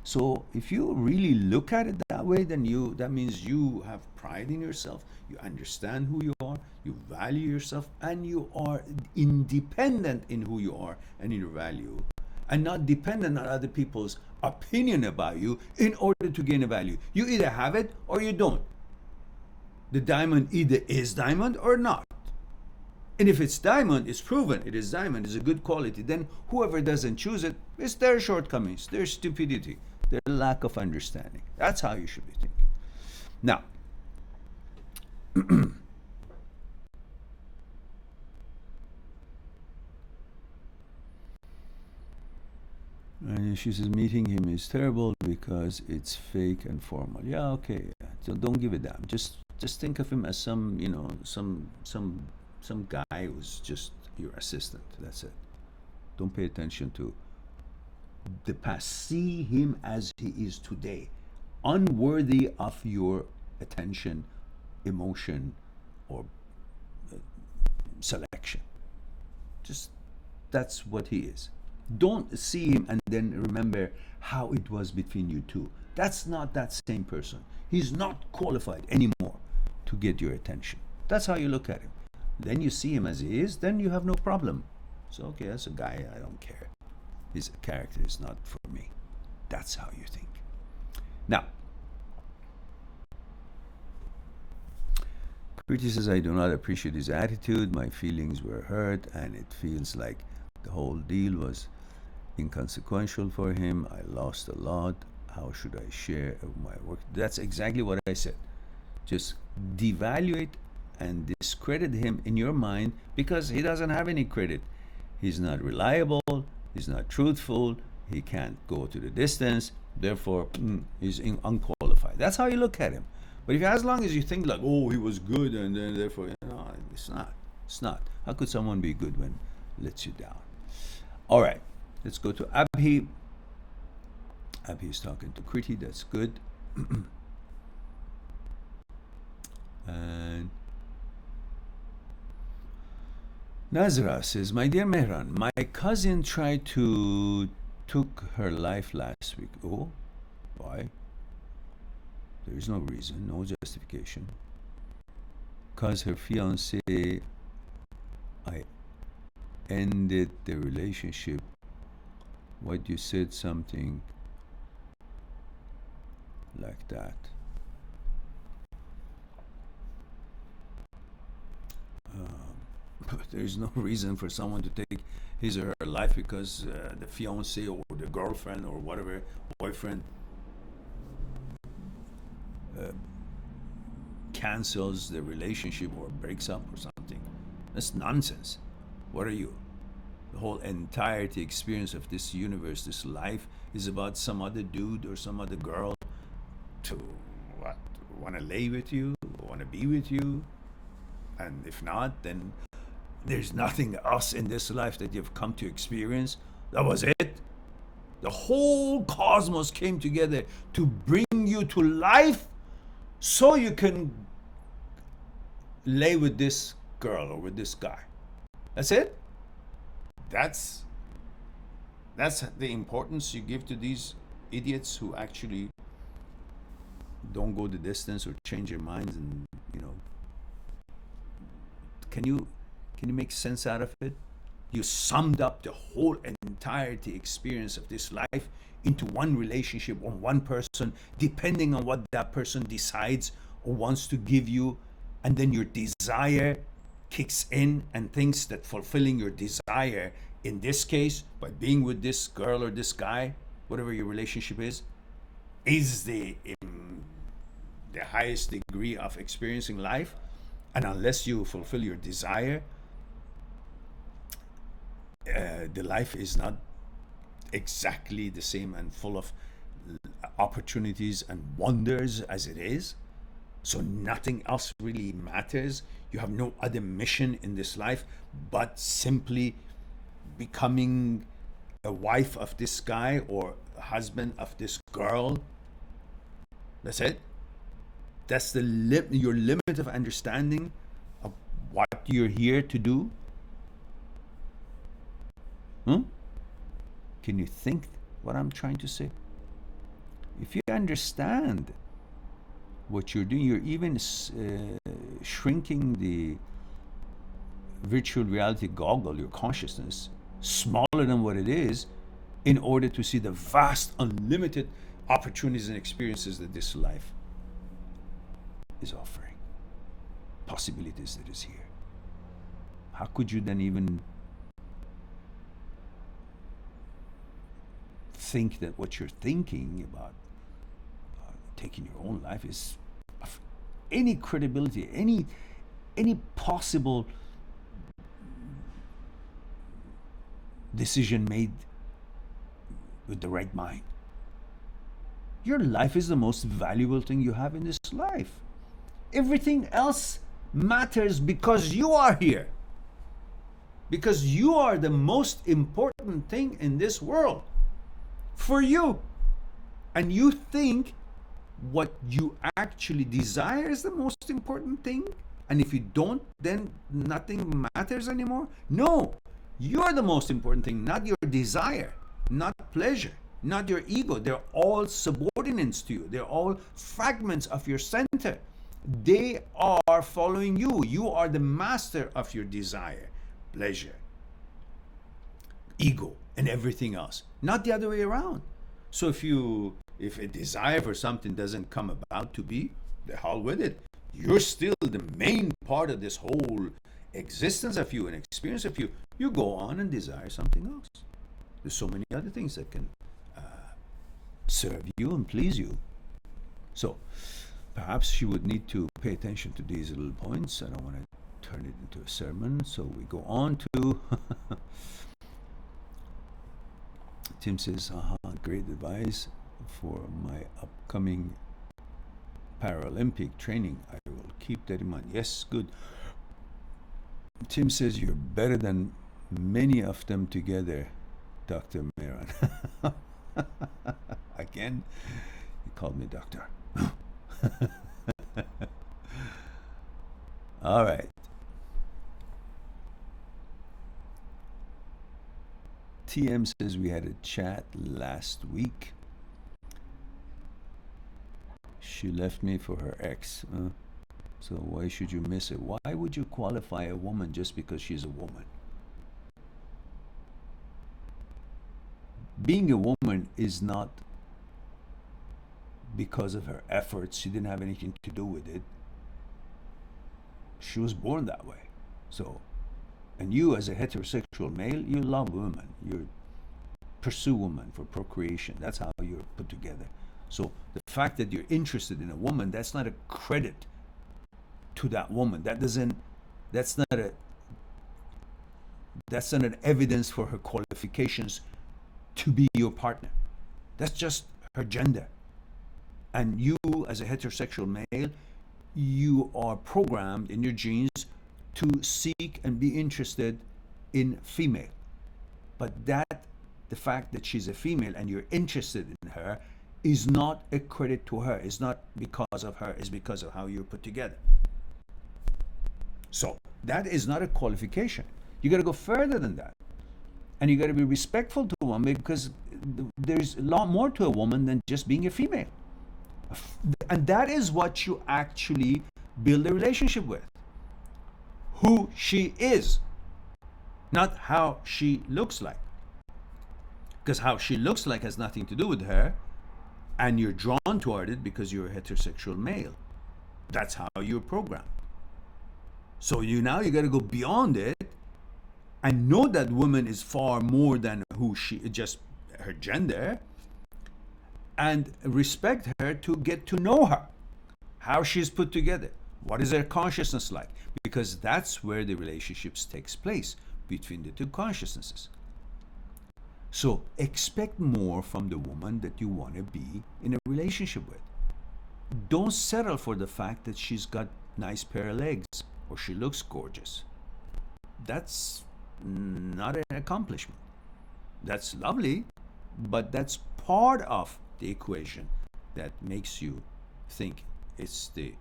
So if you really look at it that way, then that means you have pride in yourself, you understand who you are, you value yourself, and you are independent in who you are and in your value, and not dependent on other people's opinion about you in order to gain a value. You either have it or you don't. The diamond either is diamond or not. And if it's diamond, it's proven it is diamond, it's a good quality, then whoever doesn't choose it, it's their shortcomings, their stupidity, their lack of understanding. That's how you should be thinking. Now, and she says meeting him is terrible because it's fake and formal. Yeah, okay. So don't give a damn. Just think of him as some guy who's just your assistant. That's it. Don't pay attention to the past. See him as he is today, unworthy of your attention, emotion, or selection. Just that's what he is. Don't see him and then remember how it was between you two. That's not that same person. He's not qualified anymore to get your attention. That's how you look at him. Then you see him as he is, then you have no problem. So, okay, that's a guy, I don't care. His character is not for me. That's how you think. Now, Kriti says, I do not appreciate his attitude. My feelings were hurt, and it feels like the whole deal was inconsequential for him. I lost a lot. How should I share my work? That's exactly what I said. Just devaluate and discredit him in your mind because he doesn't have any credit. He's not reliable, he's not truthful, he can't go to the distance, therefore he's unqualified. That's how you look at him. But if as long as you think like, oh, he was good and then therefore, it's not. It's not. How could someone be good when it lets you down? All right, let's go to Abhi. Abhi is talking to Kriti, that's good. And Nazra says, my dear Mehran, my cousin tried to took her life last week. Oh, why? There is no reason, no justification. Because her fiance, I ended the relationship. What you said something like that. There's no reason for someone to take his or her life because the fiance or the girlfriend or whatever, boyfriend, cancels the relationship or breaks up or something. That's nonsense. What are you? The whole entirety experience of this universe, this life, is about some other dude or some other girl to what? Want to lay with you, want to be with you, and if not, then there's nothing else in this life that you've come to experience. That was it. The whole cosmos came together to bring you to life so you can lay with this girl or with this guy. That's it. That's the importance you give to these idiots who actually don't go the distance or change their minds. And can you make sense out of it? You summed up the whole entirety experience of this life into one relationship or one person, depending on what that person decides or wants to give you, and then your desire kicks in and thinks that fulfilling your desire, in this case by being with this girl or this guy, whatever your relationship is the highest degree of experiencing life. And unless you fulfill your desire, the life is not exactly the same and full of opportunities and wonders as it is. So nothing else really matters. You have no other mission in this life but simply becoming a wife of this guy or a husband of this girl. That's it. That's your limit of understanding of what you're here to do. Can you think what I'm trying to say? If you understand what you're doing, you're even shrinking the virtual reality goggle, your consciousness, smaller than what it is, in order to see the vast, unlimited opportunities and experiences that this life is offering, possibilities that is here. How could you then even think that what you're thinking about taking your own life is of any credibility, any possible decision made with the right mind? Your life is the most valuable thing you have in this life. Everything else matters because you are here. Because you are the most important thing in this world. For you. And you think what you actually desire is the most important thing? And if you don't, then nothing matters anymore? No. You're the most important thing, not your desire, not pleasure, not your ego. They're all subordinates to you. They're all fragments of your center. They are following you. You are the master of your desire, pleasure, ego, and everything else, not the other way around. So if a desire for something doesn't come about to be, the hell with it. You're still the main part of this whole existence of you and experience of you. You go on and desire something else. There's so many other things that can serve you and please you. So perhaps you would need to pay attention to these little points. I don't want to turn it into a sermon. So we go on to Tim says, great advice for my upcoming Paralympic training. I will keep that in mind. Yes, good. Tim says, you're better than many of them together, Dr. Mehran. Again, he called me doctor. All right. TM says we had a chat last week. She left me for her ex. So why should you miss it? Why would you qualify a woman just because she's a woman? Being a woman is not because of her efforts. She didn't have anything to do with it. She was born that way. So And you, as a heterosexual male, you love women. You pursue women for procreation. That's how you're put together. So the fact that you're interested in a woman, that's not a credit to that woman. That's not a that's not an evidence for her qualifications to be your partner. That's just her gender. And you, as a heterosexual male, you are programmed in your genes to seek and be interested in female. But the fact that she's a female and you're interested in her is not a credit to her. It's not because of her. It's because of how you're put together. So that is not a qualification. You got to go further than that. And you got to be respectful to a woman, because there's a lot more to a woman than just being a female. And that is what you actually build a relationship with. Who she is, not how she looks like. Because how she looks like has nothing to do with her, and you're drawn toward it because you're a heterosexual male. That's how you're programmed. So you got to go beyond it and know that woman is far more than who she, just her gender, and respect her to get to know her, how she's put together, what is her consciousness like, because that's where the relationships takes place, between the two consciousnesses. So expect more from the woman that you want to be in a relationship with. Don't settle for the fact that she's got nice pair of legs or she looks gorgeous. That's not an accomplishment. That's lovely, but that's part of the equation that makes you think it's the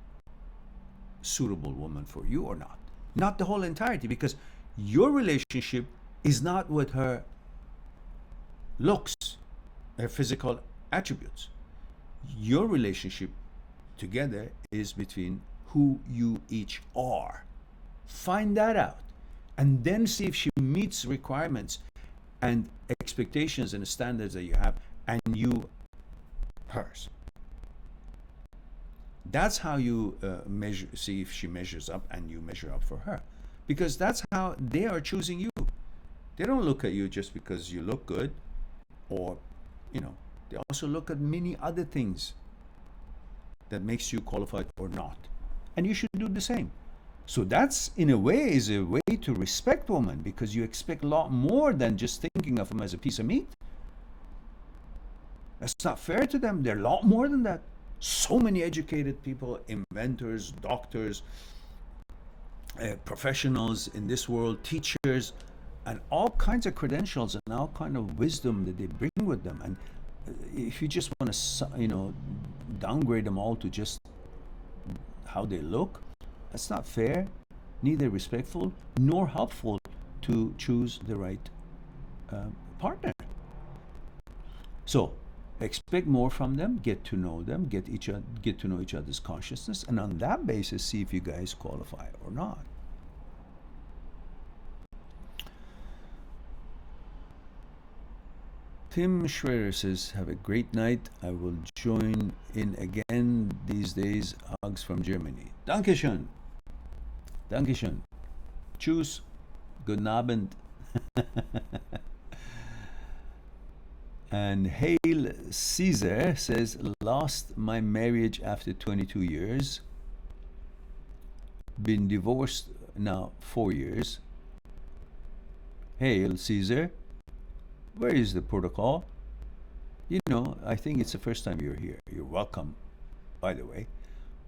suitable woman for you or not. Not the whole entirety, because your relationship is not with her looks, her physical attributes. Your relationship together is between who you each are. Find that out, and then see if she meets requirements and expectations and standards that you have, and you hers. That's how you measure, see if she measures up and you measure up for her, because that's how they are choosing you. They don't look at you just because you look good, or they also look at many other things that makes you qualified or not, and you should do the same. So that's, in a way, is a way to respect women, because you expect a lot more than just thinking of them as a piece of meat. That's not fair to them. They're a lot more than that. So many educated people, inventors, doctors, professionals in this world, teachers, and all kinds of credentials and all kind of wisdom that they bring with them. And if you just want to, downgrade them all to just how they look, that's not fair, neither respectful nor helpful to choose the right partner. So expect more from them, get to know them, get to know each other's consciousness, and on that basis, see if you guys qualify or not. Tim Schroeder says, have a great night. I will join in again these days. Hugs from Germany. Dankeschön. Dankeschön. Tschüss. Guten Abend. And Hail Caesar says, lost my marriage after 22 years. Been divorced now 4 years. Hail Caesar. Where is the protocol? I think it's the first time you're here. You're welcome, by the way.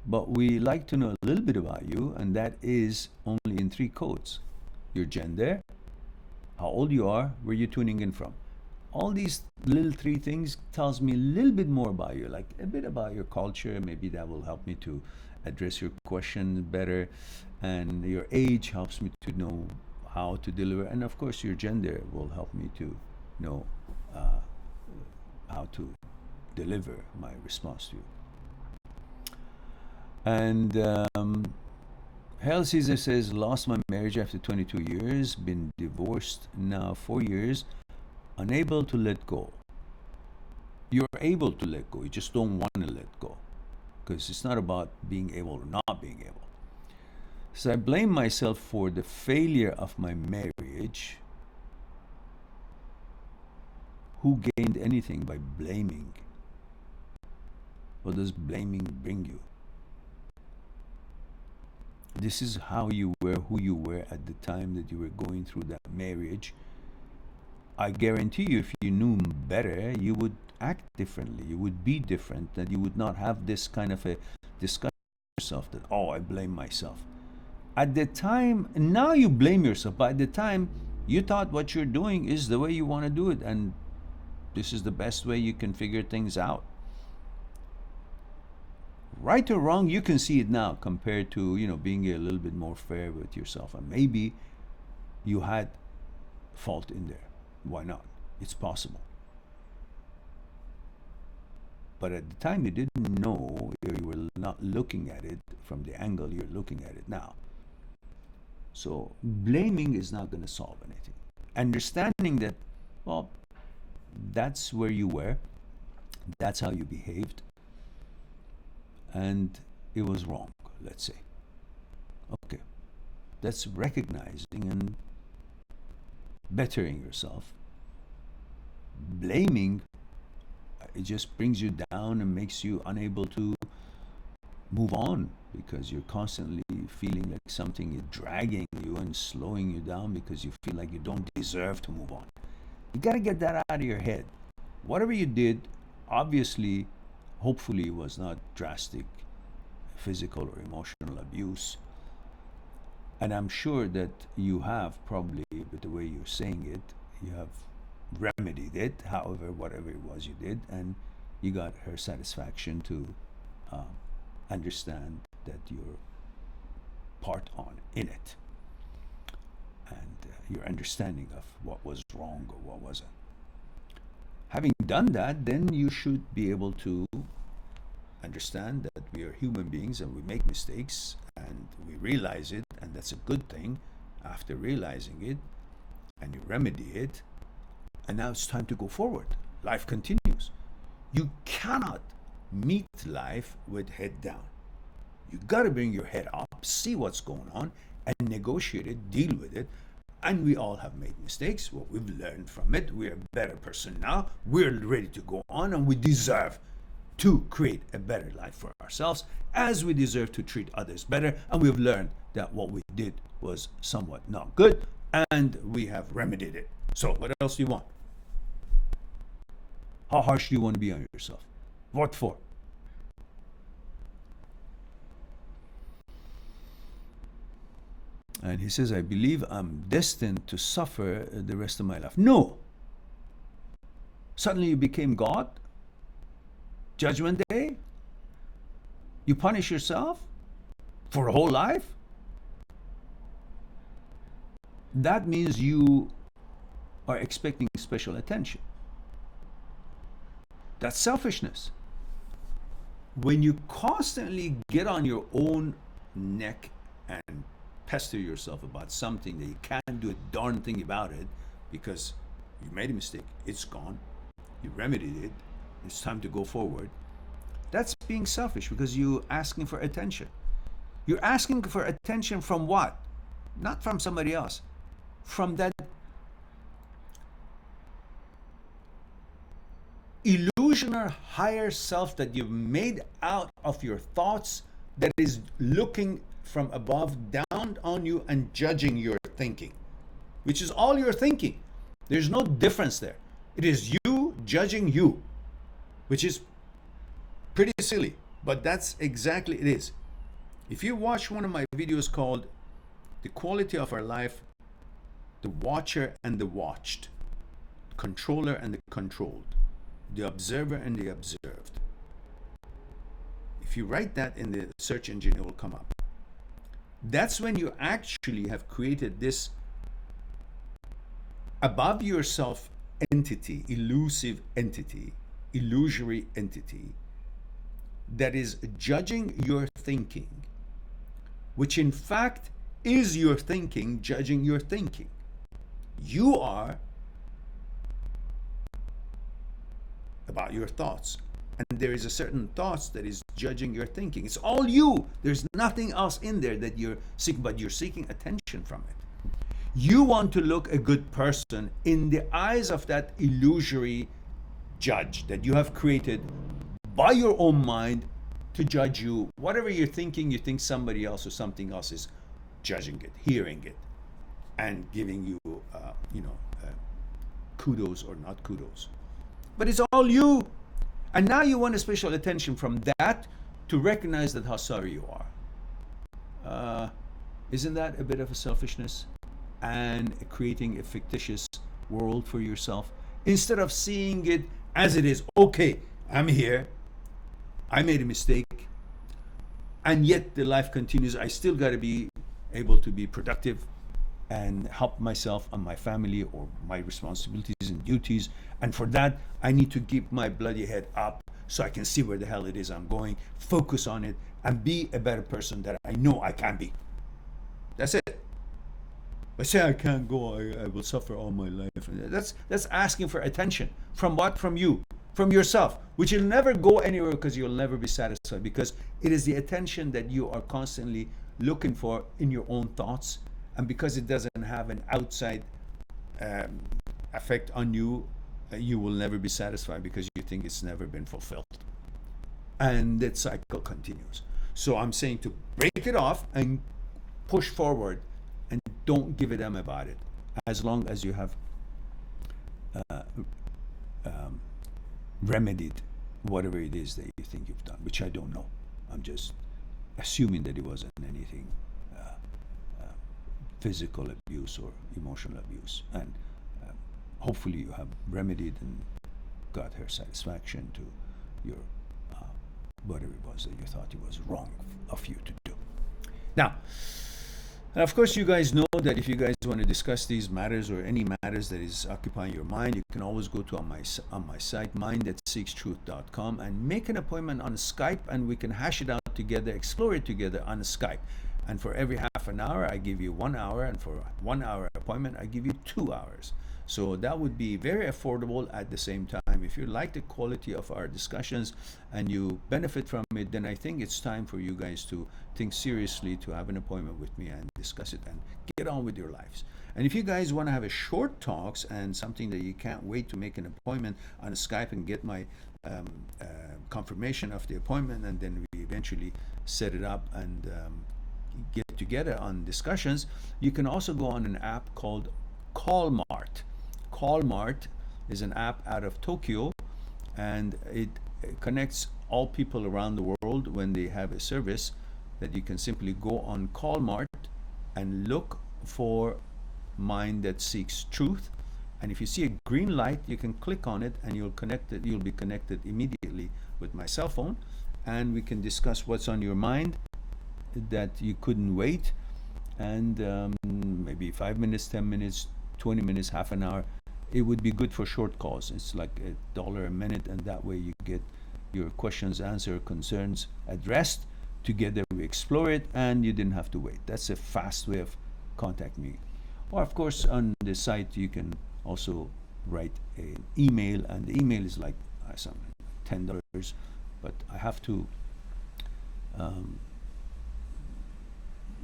But we like to know a little bit about you, and that is only in 3 codes. Your gender, how old you are, where you're tuning in from. All these little 3 things tells me a little bit more about you, like a bit about your culture. Maybe that will help me to address your question better. And your age helps me to know how to deliver. And of course, your gender will help me to know how to deliver my response to you. And Hell Caesar says, lost my marriage after 22 years, been divorced now 4 years, unable to let go. You're able to let go, you just don't want to let go, because it's not about being able or not being able. So I blame myself for the failure of my marriage. Who gained anything by blaming? What does blaming bring you? This is how you were, who you were at the time that you were going through that marriage. I guarantee you, if you knew better, you would act differently. You would be different. That you would not have this kind of a discussion with yourself that, oh, I blame myself. At the time, now you blame yourself, but at the time, you thought what you're doing is the way you want to do it, and this is the best way you can figure things out. Right or wrong, you can see it now compared to, being a little bit more fair with yourself. And maybe you had fault in there. Why not? It's possible. But at the time, you didn't know, or you were not looking at it from the angle you're looking at it now. So blaming is not going to solve anything. Understanding that, well, that's where you were, that's how you behaved, and it was wrong, let's say. Okay, that's recognizing and bettering yourself. Blaming, it just brings you down and makes you unable to move on, because you're constantly feeling like something is dragging you and slowing you down because you feel like you don't deserve to move on. You got to get that out of your head. Whatever you did, obviously, hopefully, was not drastic physical or emotional abuse. And I'm sure that you have, probably, with the way you're saying it, you have remedied it, however, whatever it was you did, and you got her satisfaction to understand that you're part in it, and your understanding of what was wrong or what wasn't. Having done that, then you should be able to understand that we are human beings and we make mistakes, and we realize it, and that's a good thing. After realizing it, and you remedy it, and now it's time to go forward. Life continues. You cannot meet life with head down. You got to bring your head up, see what's going on, and negotiate it, deal with it. And we all have made mistakes. Well, we've learned from it. We're a better person now. We're ready to go on, and we deserve to create a better life for ourselves, as we deserve to treat others better. And we've learned that what we did was somewhat not good, and we have remedied it. So what else do you want? How harsh do you want to be on yourself? What for? And he says, I believe I'm destined to suffer the rest of my life. No. Suddenly you became God? Judgment Day? You punish yourself for a whole life? That means you are expecting special attention. That's selfishness. When you constantly get on your own neck and pester yourself about something that you can't do a darn thing about it because you made a mistake, it's gone, you remedied it, it's time to go forward. That's being selfish, because you're asking for attention. You're asking for attention from what? Not from somebody else. From that illusionary higher self that you've made out of your thoughts, that is looking from above down on you and judging your thinking, which is all your thinking. There's no difference there. It is you judging you, which is pretty silly, but that's exactly it is. If you watch one of my videos called The Quality of Our Life, the Watcher and the Watched, Controller and the Controlled, the Observer and the Observed. If you write that in the search engine, it will come up. That's when you actually have created this above yourself entity, elusive entity, illusory entity, that is judging your thinking, which in fact is your thinking judging your thinking. You are about your thoughts. and there is a certain thoughts that is judging your thinking. It's all you. There's nothing else in there that you're seeking, but you're seeking attention from it. You want to look a good person in the eyes of that illusory judge that you have created by your own mind to judge you. Whatever you're thinking, you think somebody else or something else is judging it, hearing it, and giving you, kudos or not kudos. But it's all you. And now you want a special attention from that to recognize that how sorry you are. Isn't that a bit of a selfishness? And creating a fictitious world for yourself instead of seeing it as it is. Okay, I'm here. I made a mistake. And yet the life continues. I still got to be able to be productive and help myself and my family or my responsibilities and duties. And for that, I need to keep my bloody head up so I can see where the hell it is I'm going, focus on it, and be a better person that I know I can be. That's it. I say I can't go, I will suffer all my life. That's asking for attention. From what? From you. From yourself. Which will never go anywhere because you'll never be satisfied. Because it is the attention that you are constantly looking for in your own thoughts. And because it doesn't have an outside effect on you, you will never be satisfied because you think it's never been fulfilled. And that cycle continues. So I'm saying to break it off and push forward and don't give a damn about it. As long as you have remedied whatever it is that you think you've done, which I don't know. I'm just assuming that it wasn't anything physical abuse or emotional abuse, and hopefully you have remedied and got her satisfaction to your whatever it was that you thought it was wrong of you to do. Now, of course, you guys know that if you guys want to discuss these matters or any matters that is occupying your mind, you can always go to on my site, mind@seekstruth.com, and make an appointment on Skype, and we can hash it out together, explore it together on Skype. And for every half an hour, I give you 1 hour, and for 1 hour appointment, I give you 2 hours. So that would be very affordable at the same time. If you like the quality of our discussions and you benefit from it, then I think it's time for you guys to think seriously to have an appointment with me and discuss it and get on with your lives. And if you guys want to have a short talks and something that you can't wait to make an appointment on Skype and get my confirmation of the appointment, and then we eventually set it up and get together on discussions, you can also go on an app called Callmart. Callmart is an app out of Tokyo, and it connects all people around the world when they have a service that you can simply go on Callmart and look for Mind That Seeks Truth. And if you see a green light, you can click on it and you'll be connected immediately with my cell phone, and we can discuss what's on your mind that you couldn't wait, and maybe 5 minutes, 10 minutes, 20 minutes, half an hour. It would be good for short calls. It's like $1 a minute, and that way you get your questions answered, concerns addressed. Together we explore it, and you didn't have to wait. That's a fast way of contacting me. Or of course on the site you can also write an email, and the email is like some $10, but I have to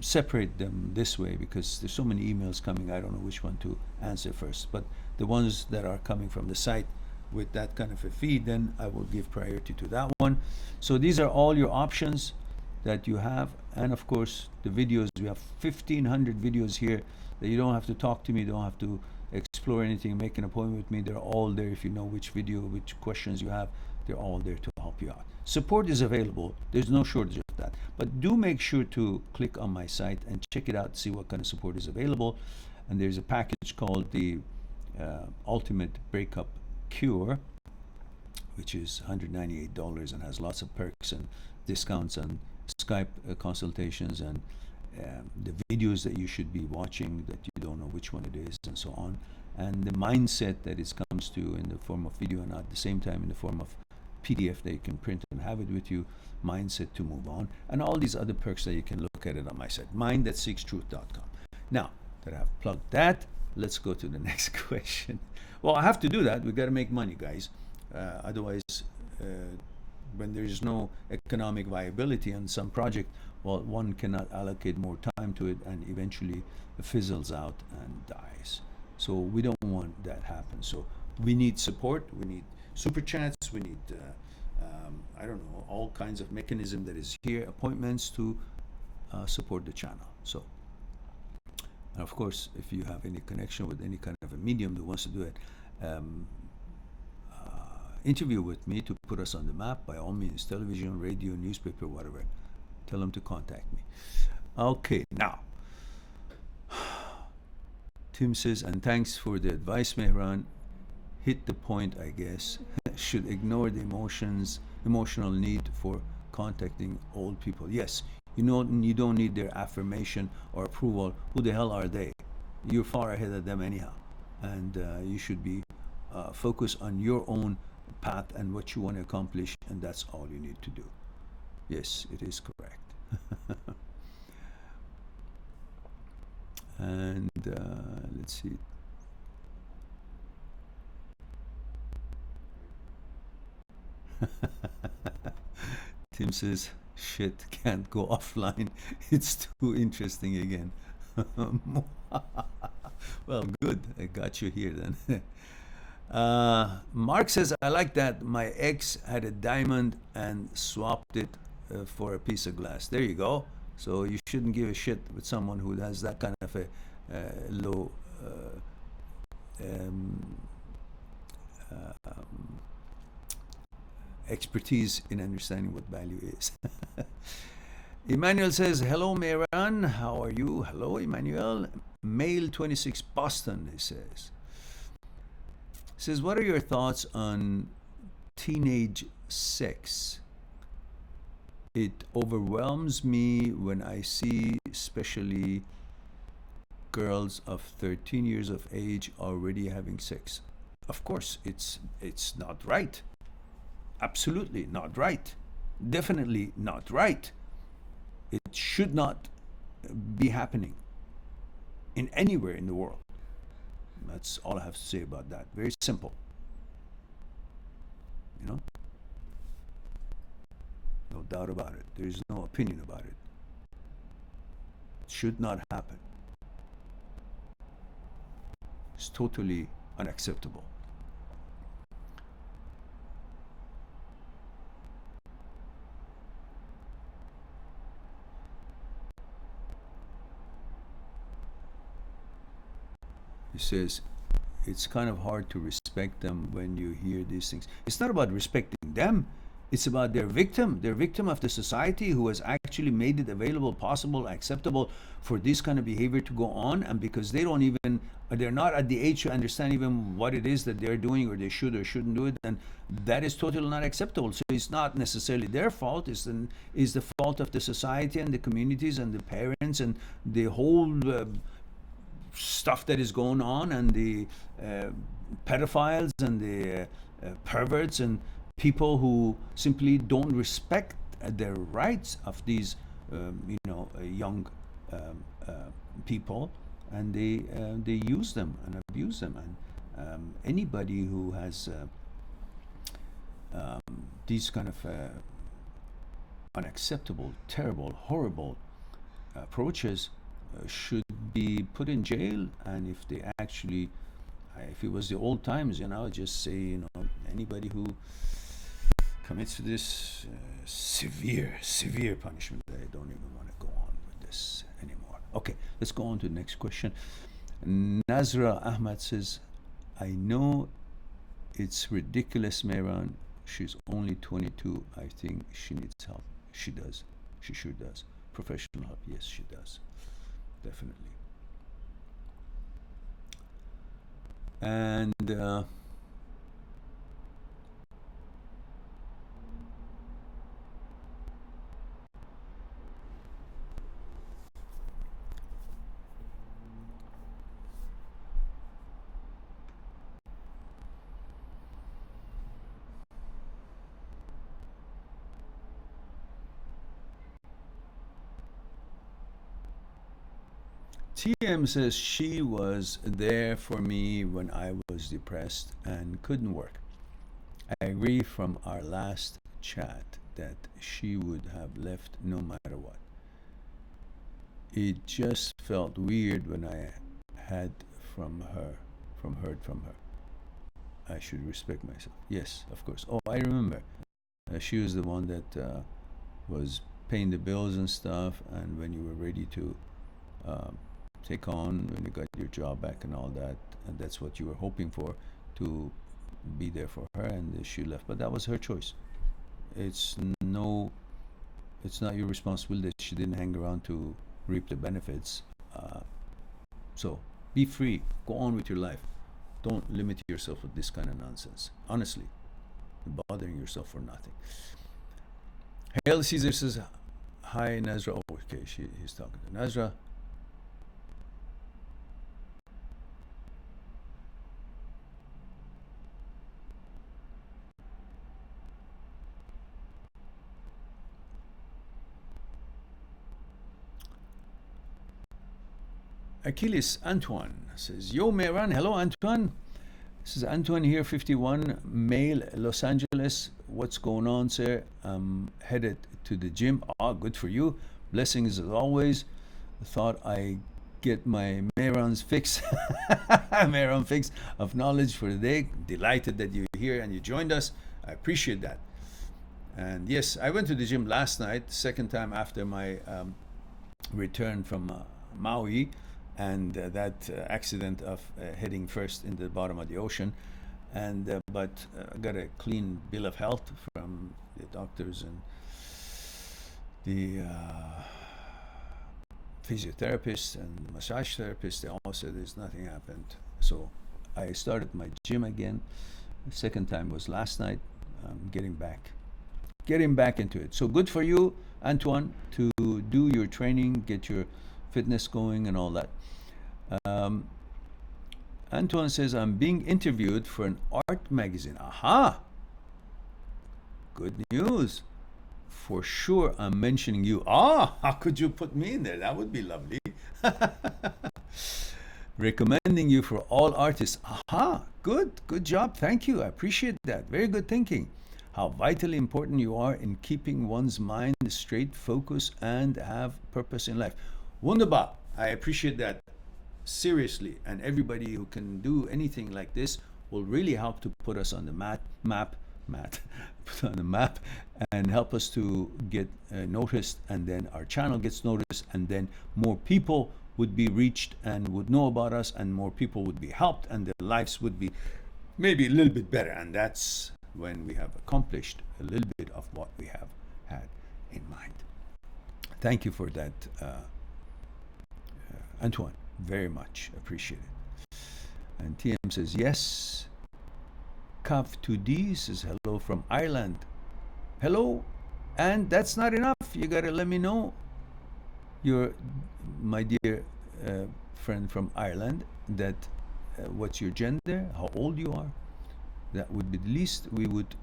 separate them this way because there's so many emails coming. I don't know which one to answer first, but the ones that are coming from the site with that kind of a feed, then I will give priority to that one. So these are all your options that you have. And of course the videos, we have 1,500 videos here that you don't have to talk to me, don't have to explore anything, make an appointment with me. They're all there. If you know which video, which questions you have, they're all there to help you out. Support is available. There's no shortage of that. But do make sure to click on my site and check it out, see what kind of support is available. And there's a package called the Ultimate Breakup Cure, which is $198 and has lots of perks and discounts on Skype consultations and the videos that you should be watching that you don't know which one it is, and so on. And the mindset that it comes to in the form of video and at the same time in the form of PDF that you can print and have it with you, mindset to move on, and all these other perks that you can look at it on my site, mind@seekstruth.com. Now that I've plugged that, let's go to the next question. Well, I have to do that. We got to make money, guys. Otherwise, when there is no economic viability on some project, well, one cannot allocate more time to it, and eventually it fizzles out and dies. So we don't want that happen. So we need support. We need super chats. We need I don't know, all kinds of mechanism that is here, appointments to support the channel. So, and of course, if you have any connection with any kind of a medium that wants to do it, interview with me to put us on the map, by all means, television, radio, newspaper, whatever. Tell them to contact me. Okay, now, Tim says, and thanks for the advice, Mehran. Hit the point, I guess. Should ignore the emotional need for contacting old people. Yes, you don't need their affirmation or approval. Who the hell are they? You're far ahead of them anyhow, and you should be focused on your own path and what you want to accomplish, and that's all you need to do. Yes, it is correct. And let's see. Tim says, shit, can't go offline. It's too interesting again. Well, good. I got you here then. Mark says, I like that. My ex had a diamond and swapped it for a piece of glass. There you go. So you shouldn't give a shit with someone who has that kind of a low expertise in understanding what value is. Emmanuel says, hello, Mehran. How are you? Hello, Emmanuel. Male 26, Boston, he says. Says, what are your thoughts on teenage sex? It overwhelms me when I see especially girls of 13 years of age already having sex. Of course, it's not right. Absolutely not right. Definitely not right. It should not be happening in anywhere in the world. That's all I have to say about that. Very simple. You know? No doubt about it. There's no opinion about it. It should not happen. It's totally unacceptable. He says, it's kind of hard to respect them when you hear these things. It's not about respecting them. It's about their victim. They're victim of the society who has actually made it available, possible, acceptable for this kind of behavior to go on. And because they don't even, they're not at the age to understand even what it is that they're doing, or they should or shouldn't do it, and that is totally not acceptable. So it's not necessarily their fault. It's the fault of the society and the communities and the parents and the whole stuff that is going on, and the pedophiles and the perverts and people who simply don't respect the rights of these young people, and they use them and abuse them. And anybody who has these kind of unacceptable, terrible, horrible approaches should be put in jail. And if they actually, if it was the old times, just say, anybody who commits to this severe punishment. I don't even want to go on with this anymore. Okay, let's go on to the next question. Nazra Ahmad says, I know it's ridiculous, Mehran. She's only 22. I think she needs help. She does. She sure does. Professional help. Yes, she does. Definitely. And TM says she was there for me when I was depressed and couldn't work. I agree from our last chat that she would have left no matter what. It just felt weird when I had heard from her. I should respect myself. Yes, of course. Oh, I remember. She was the one that was paying the bills and stuff, and when you were ready to take on, when you got your job back and all that, and that's what you were hoping for, to be there for her, and she left. But that was her choice. It's not your responsibility that she didn't hang around to reap the benefits. So be free. Go on with your life. Don't limit yourself with this kind of nonsense. Honestly, you're bothering yourself for nothing. Hail Caesar says, hi, Nazra. Oh, okay, he's talking to Nazra. Achilles Antoine says, yo, Mehran. Hello, Antoine. This is Antoine here, 51, male, Los Angeles. What's going on, sir? I'm headed to the gym. Ah, good for you. Blessings as always. Thought I get my Mehran's fix, Mehran fix of knowledge for the day. Delighted that you're here and you joined us. I appreciate that. And yes, I went to the gym last night, second time after my return from Maui, and that accident of heading first in the bottom of the ocean. And but I got a clean bill of health from the doctors and the physiotherapist and massage therapist. They all said there's nothing happened. So I started my gym again. The second time was last night. I'm getting back into it. So good for you, Antoine, to do your training, get your fitness going and all that. Antoine says, I'm being interviewed for an art magazine. Aha! Good news. For sure, I'm mentioning you. Ah, how could you put me in there? That would be lovely. Recommending you for all artists. Aha, good job. Thank you. I appreciate that. Very good thinking. How vitally important you are in keeping one's mind straight, focus, and have purpose in life. Wunderbar. I appreciate that. Seriously, and everybody who can do anything like this will really help to put us on the put on the map and help us to get noticed, and then our channel gets noticed, and then more people would be reached and would know about us, and more people would be helped, and their lives would be maybe a little bit better. And that's when we have accomplished a little bit of what we have had in mind. Thank you for that, Antoine. Very much appreciate it. And TM says yes. Kav2D says hello from Ireland. Hello. And that's not enough. You gotta let me know, my dear friend from Ireland, that what's your gender, how old you are. That would be the least we would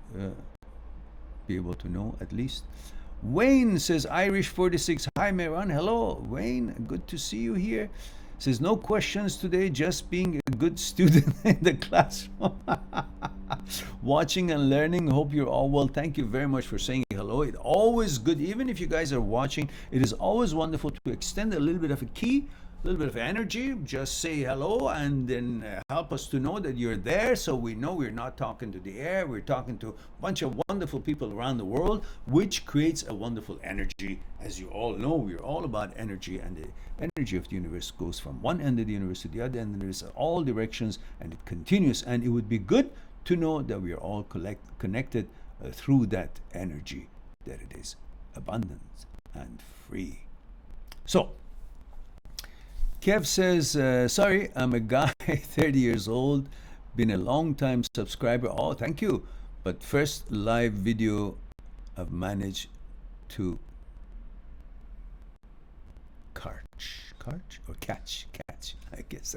be able to know, at least. Wayne says Irish 46. Hi, Mehran. Hello, Wayne. Good to see you here. Says no questions today, just being a good student in the classroom. Watching and learning. Hope you're all well. Thank you very much for saying hello. It's always good, even if you guys are watching, it is always wonderful to extend a little bit of a key, a little bit of energy. Just say hello and then help us to know that you're there, so we know we're not talking to the air. We're talking to a bunch of wonderful people around the world, which creates a wonderful energy. As you all know, we're all about energy, and the energy of the universe goes from one end of the universe to the other end of the universe, all directions, and it continues. And it would be good to know that we are all connected through that energy, that it is abundant and free. So Kev says, sorry, I'm a guy, 30 years old, been a long time subscriber. Oh, thank you. But first live video I've managed to catch, I guess.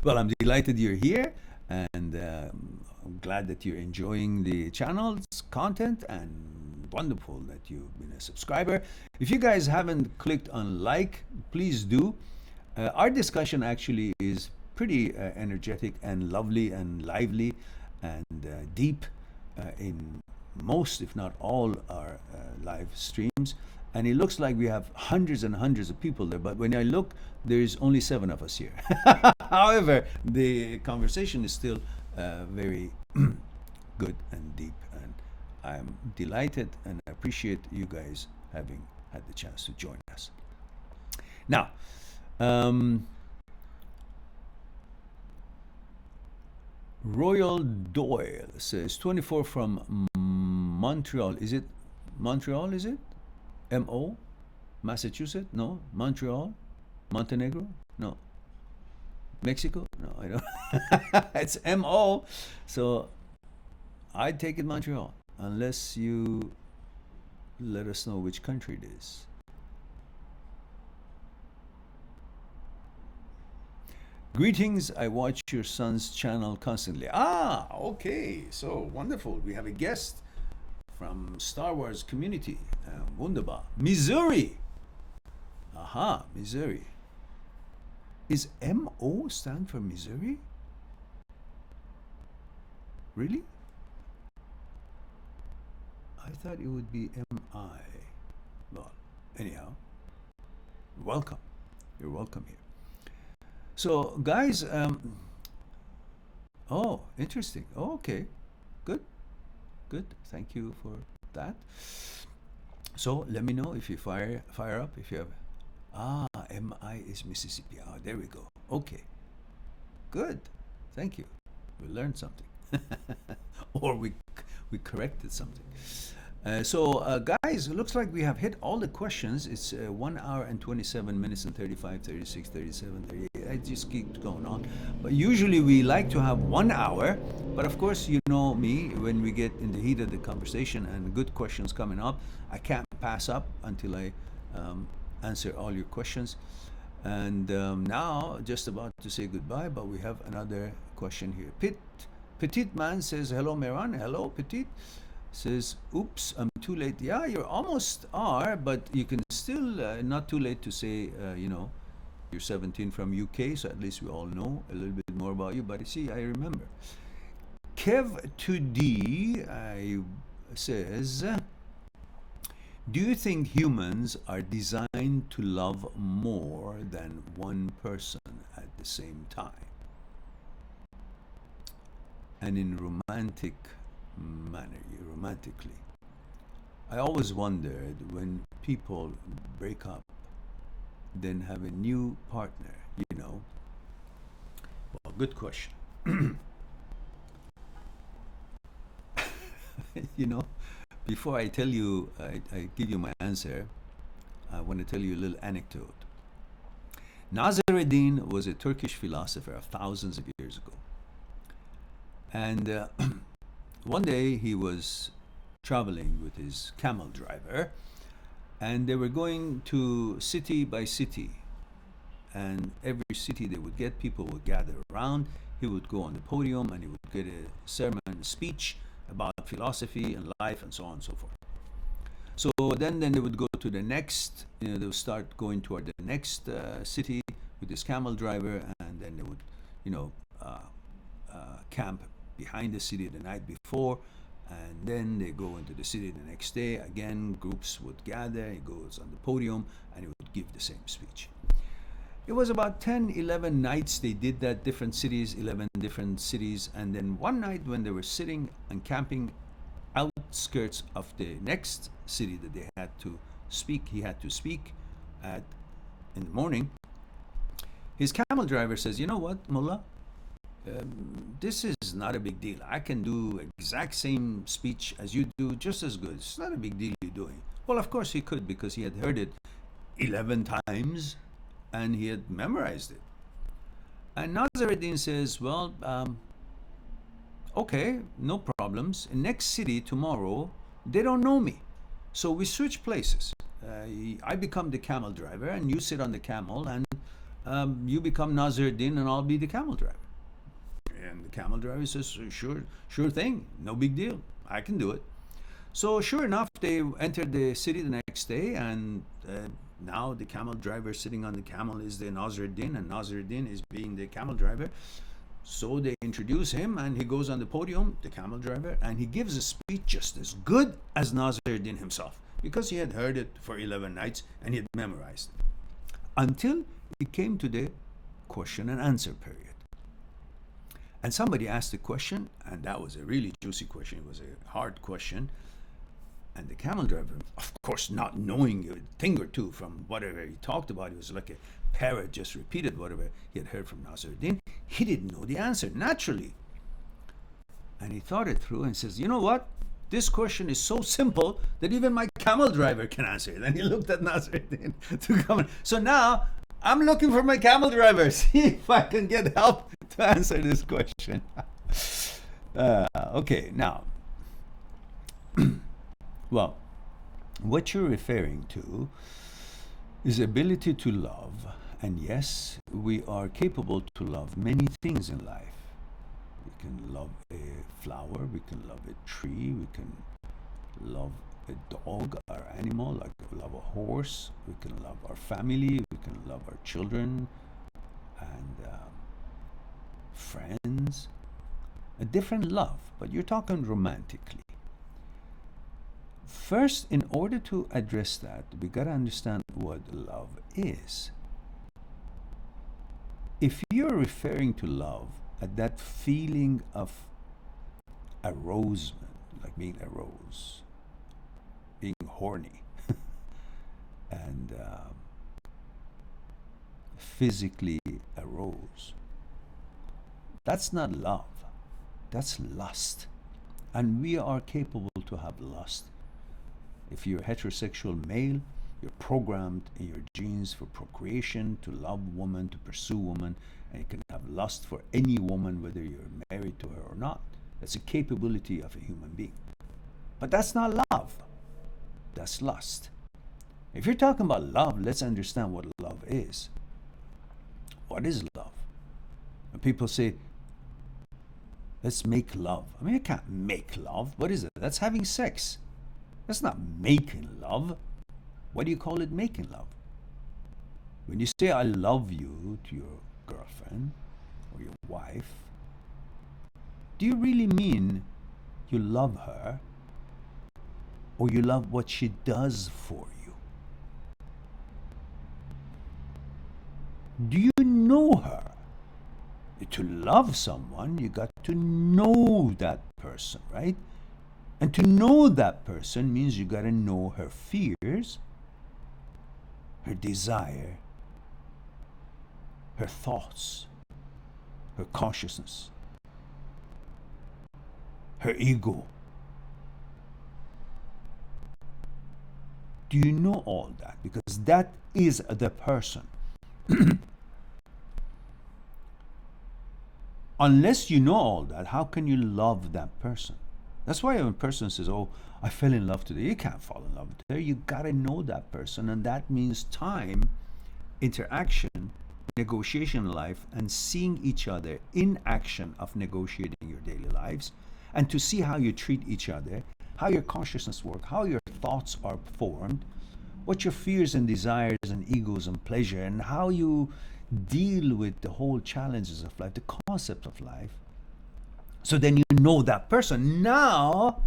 Well, I'm delighted you're here, and I'm glad that you're enjoying the channel's content, and wonderful that you've been a subscriber. If you guys haven't clicked on like, please do. Our discussion actually is pretty energetic and lovely and lively and deep in most, if not all, our live streams. And it looks like we have hundreds and hundreds of people there. But when I look, there's only 7 of us here. However, the conversation is still very good and deep. And I'm delighted and appreciate you guys having had the chance to join us. Now, Royal Doyle says 24 from Montreal. Is it Montreal? Is it MO? Massachusetts? No. Montreal? Montenegro? No. Mexico? No, I don't. It's MO. So I'd take it Montreal, unless you let us know which country it is. Greetings, I watch your son's channel constantly. Ah, okay, so wonderful. We have a guest from Star Wars community. Wunderbar. Missouri. Aha, Missouri. Is MO stand for Missouri? Really? I thought it would be MI. Well, anyhow, welcome. You're welcome here. So, guys, oh, interesting. Oh, okay, good, good. Thank you for that. So, let me know if you fire up. If you have, MI is Mississippi. Ah, there we go. Okay, good. Thank you. We learned something, or we corrected something. Guys, it looks like we have hit all the questions. It's 1 hour and 27 minutes and 35, 36, 37, 38. It just keeps going on. But usually we like to have 1 hour. But of course, you know me, when we get in the heat of the conversation and good questions coming up, I can't pass up until I answer all your questions. And now, just about to say goodbye, but we have another question here. Petite Man says, hello, Mehran. Hello, Petite. Says, oops, I'm too late. Yeah, you almost are, but you can still, not too late to say, you know, you're 17 from UK, so at least we all know a little bit more about you. But see, I remember. Kev2D says, do you think humans are designed to love more than one person at the same time? And in romantically. I always wondered when people break up, then have a new partner, you know. Well, good question. You know, before I tell you, I give you my answer, I want to tell you a little anecdote. Nasruddin was a Turkish philosopher of thousands of years ago. And one day he was traveling with his camel driver, and they were going to city by city. And every city they would get, people would gather around. He would go on the podium and he would get a sermon, a speech about philosophy and life and so on and so forth. So then they would go to the next, you know, they would start going toward the next city with this camel driver, and then they would, you know, camp behind the city the night before, and then they go into the city the next day. Again, groups would gather, he goes on the podium, and he would give the same speech. It was about 10, 11 nights they did that, different cities, 11 different cities, and then one night when they were sitting and camping outskirts of the next city that they had to speak, he had to speak at in the morning, his camel driver says, you know what, Mullah, this is not a big deal. I can do exact same speech as you do, just as good. It's not a big deal you're doing. Well, of course he could, because he had heard it 11 times and he had memorized it. And Nasruddin says, well, okay, no problems. In next city tomorrow, they don't know me. So we switch places. I become the camel driver and you sit on the camel, and you become Nasruddin and I'll be the camel driver. And the camel driver says, sure thing, no big deal, I can do it. So sure enough, they entered the city the next day, and now the camel driver sitting on the camel is the Nasruddin, and Nasruddin is being the camel driver. So they introduce him, and he goes on the podium, the camel driver, and he gives a speech just as good as Nasruddin himself, because he had heard it for 11 nights and he had memorized it. Until it came to the question and answer period. And somebody asked a question, and that was a really juicy question. It was a hard question. And the camel driver, of course, not knowing a thing or two from whatever he talked about, he was like a parrot, just repeated whatever he had heard from Nasruddin. He didn't know the answer, naturally. And he thought it through and says, you know what? This question is so simple that even my camel driver can answer it. And he looked at Nasruddin to come in. So now I'm looking for my camel driver, see if I can get help to answer this question. Okay, now, well, what you're referring to is ability to love. And yes, we are capable to love many things in life. We can love a flower, we can love a tree, we can love a dog, our animal, like we love a horse, we can love our family, we can love our children and friends. A different love, but you're talking romantically. First, in order to address that, we gotta understand what love is. If you're referring to love at that feeling of arousement, like being aroused, being horny, and physically aroused, that's not love, that's lust. And we are capable to have lust. If you're a heterosexual male, you're programmed in your genes for procreation, to love woman, to pursue woman, and you can have lust for any woman, whether you're married to her or not. That's a capability of a human being. But that's not love. That's lust. If you're talking about love, let's understand what love is. What is love? When people say, let's make love. I mean, you can't make love. What is it? That's having sex. That's not making love. What do you call it making love? When you say I love you to your girlfriend or your wife, do you really mean you love her, or you love what she does for you? Do you know her? To love someone, you got to know that person, right? And to know that person means you got to know her fears, her desire, her thoughts, her consciousness, her ego. Do you know all that? Because that is the person. Unless you know all that, how can you love that person? That's why when a person says, oh, I fell in love today, you can't fall in love today. You gotta know that person, and that means time, interaction, negotiation life, and seeing each other in action of negotiating your daily lives, and to see how you treat each other, how your consciousness works, how your thoughts are formed, what your fears and desires and egos and pleasure, and how you deal with the whole challenges of life, the concept of life. So then you know that person. Now,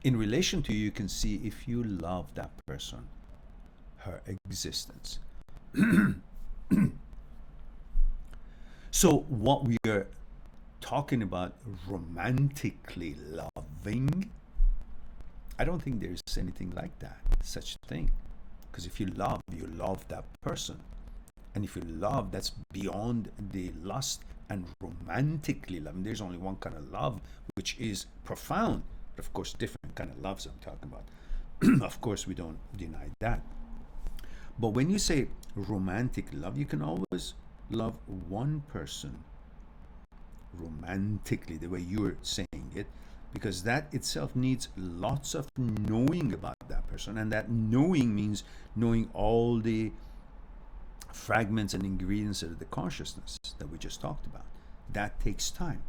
in relation to you, you can see if you love that person, her existence. So what we are talking about romantically loving, I don't think there's anything like that, such a thing. Because if you love that person. And if you love, that's beyond the lust and romantically love. And there's only one kind of love, which is profound. But of course, different kind of loves I'm talking about. Of course, we don't deny that. But when you say romantic love, you can always love one person romantically, the way you're saying it, because that itself needs lots of knowing about that person. And that knowing means knowing all the fragments and ingredients of the consciousness that we just talked about. That takes time.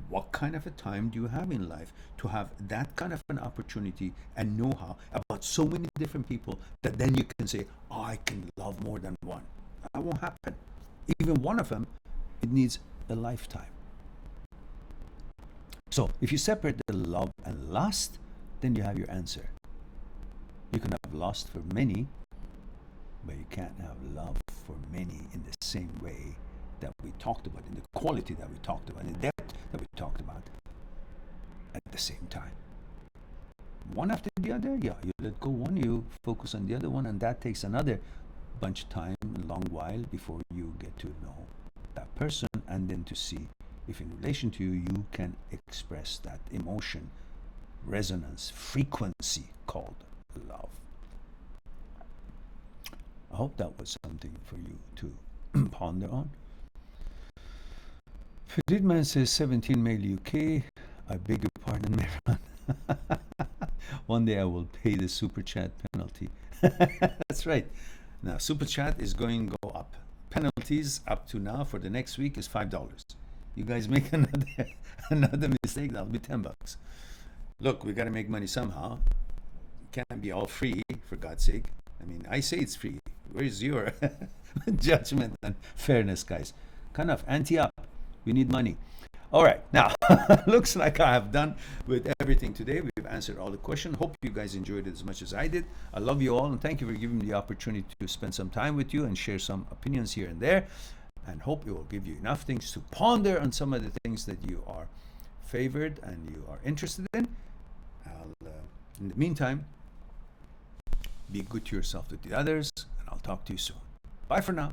What kind of a time do you have in life to have that kind of an opportunity and know-how about so many different people that then you can say, oh, I can love more than one? That won't happen. Even one of them, it needs a lifetime. So if you separate the love and lust, then you have your answer. You can have lust for many, but you can't have love for many in the same way that we talked about, in the quality that we talked about, in the depth that we talked about at the same time. One after the other, yeah, you let go one, you focus on the other one, and that takes another bunch of time, a long while before you get to know that person, and then to see if in relation to you, you can express that emotion, resonance, frequency called love. I hope that was something for you to ponder on. Fididman says 17 mail UK. I beg your pardon, Mehran. One day I will pay the super chat penalty. That's right. Now super chat is going to go up. Penalties up to now for the next week is $5. You guys make another mistake, that'll be $10. Look, we got to make money somehow. It can't be all free, for God's sake. I mean, I say it's free. Where's your judgment and fairness, guys? Kind of anti-up. We need money. All right, now, looks like I have done with everything today. We've answered all the questions. Hope you guys enjoyed it as much as I did. I love you all, and thank you for giving me the opportunity to spend some time with you and share some opinions here and there. And hope it will give you enough things to ponder on some of the things that you are favored and you are interested in. In the meantime, be good to yourself, to the others, and I'll talk to you soon. Bye for now.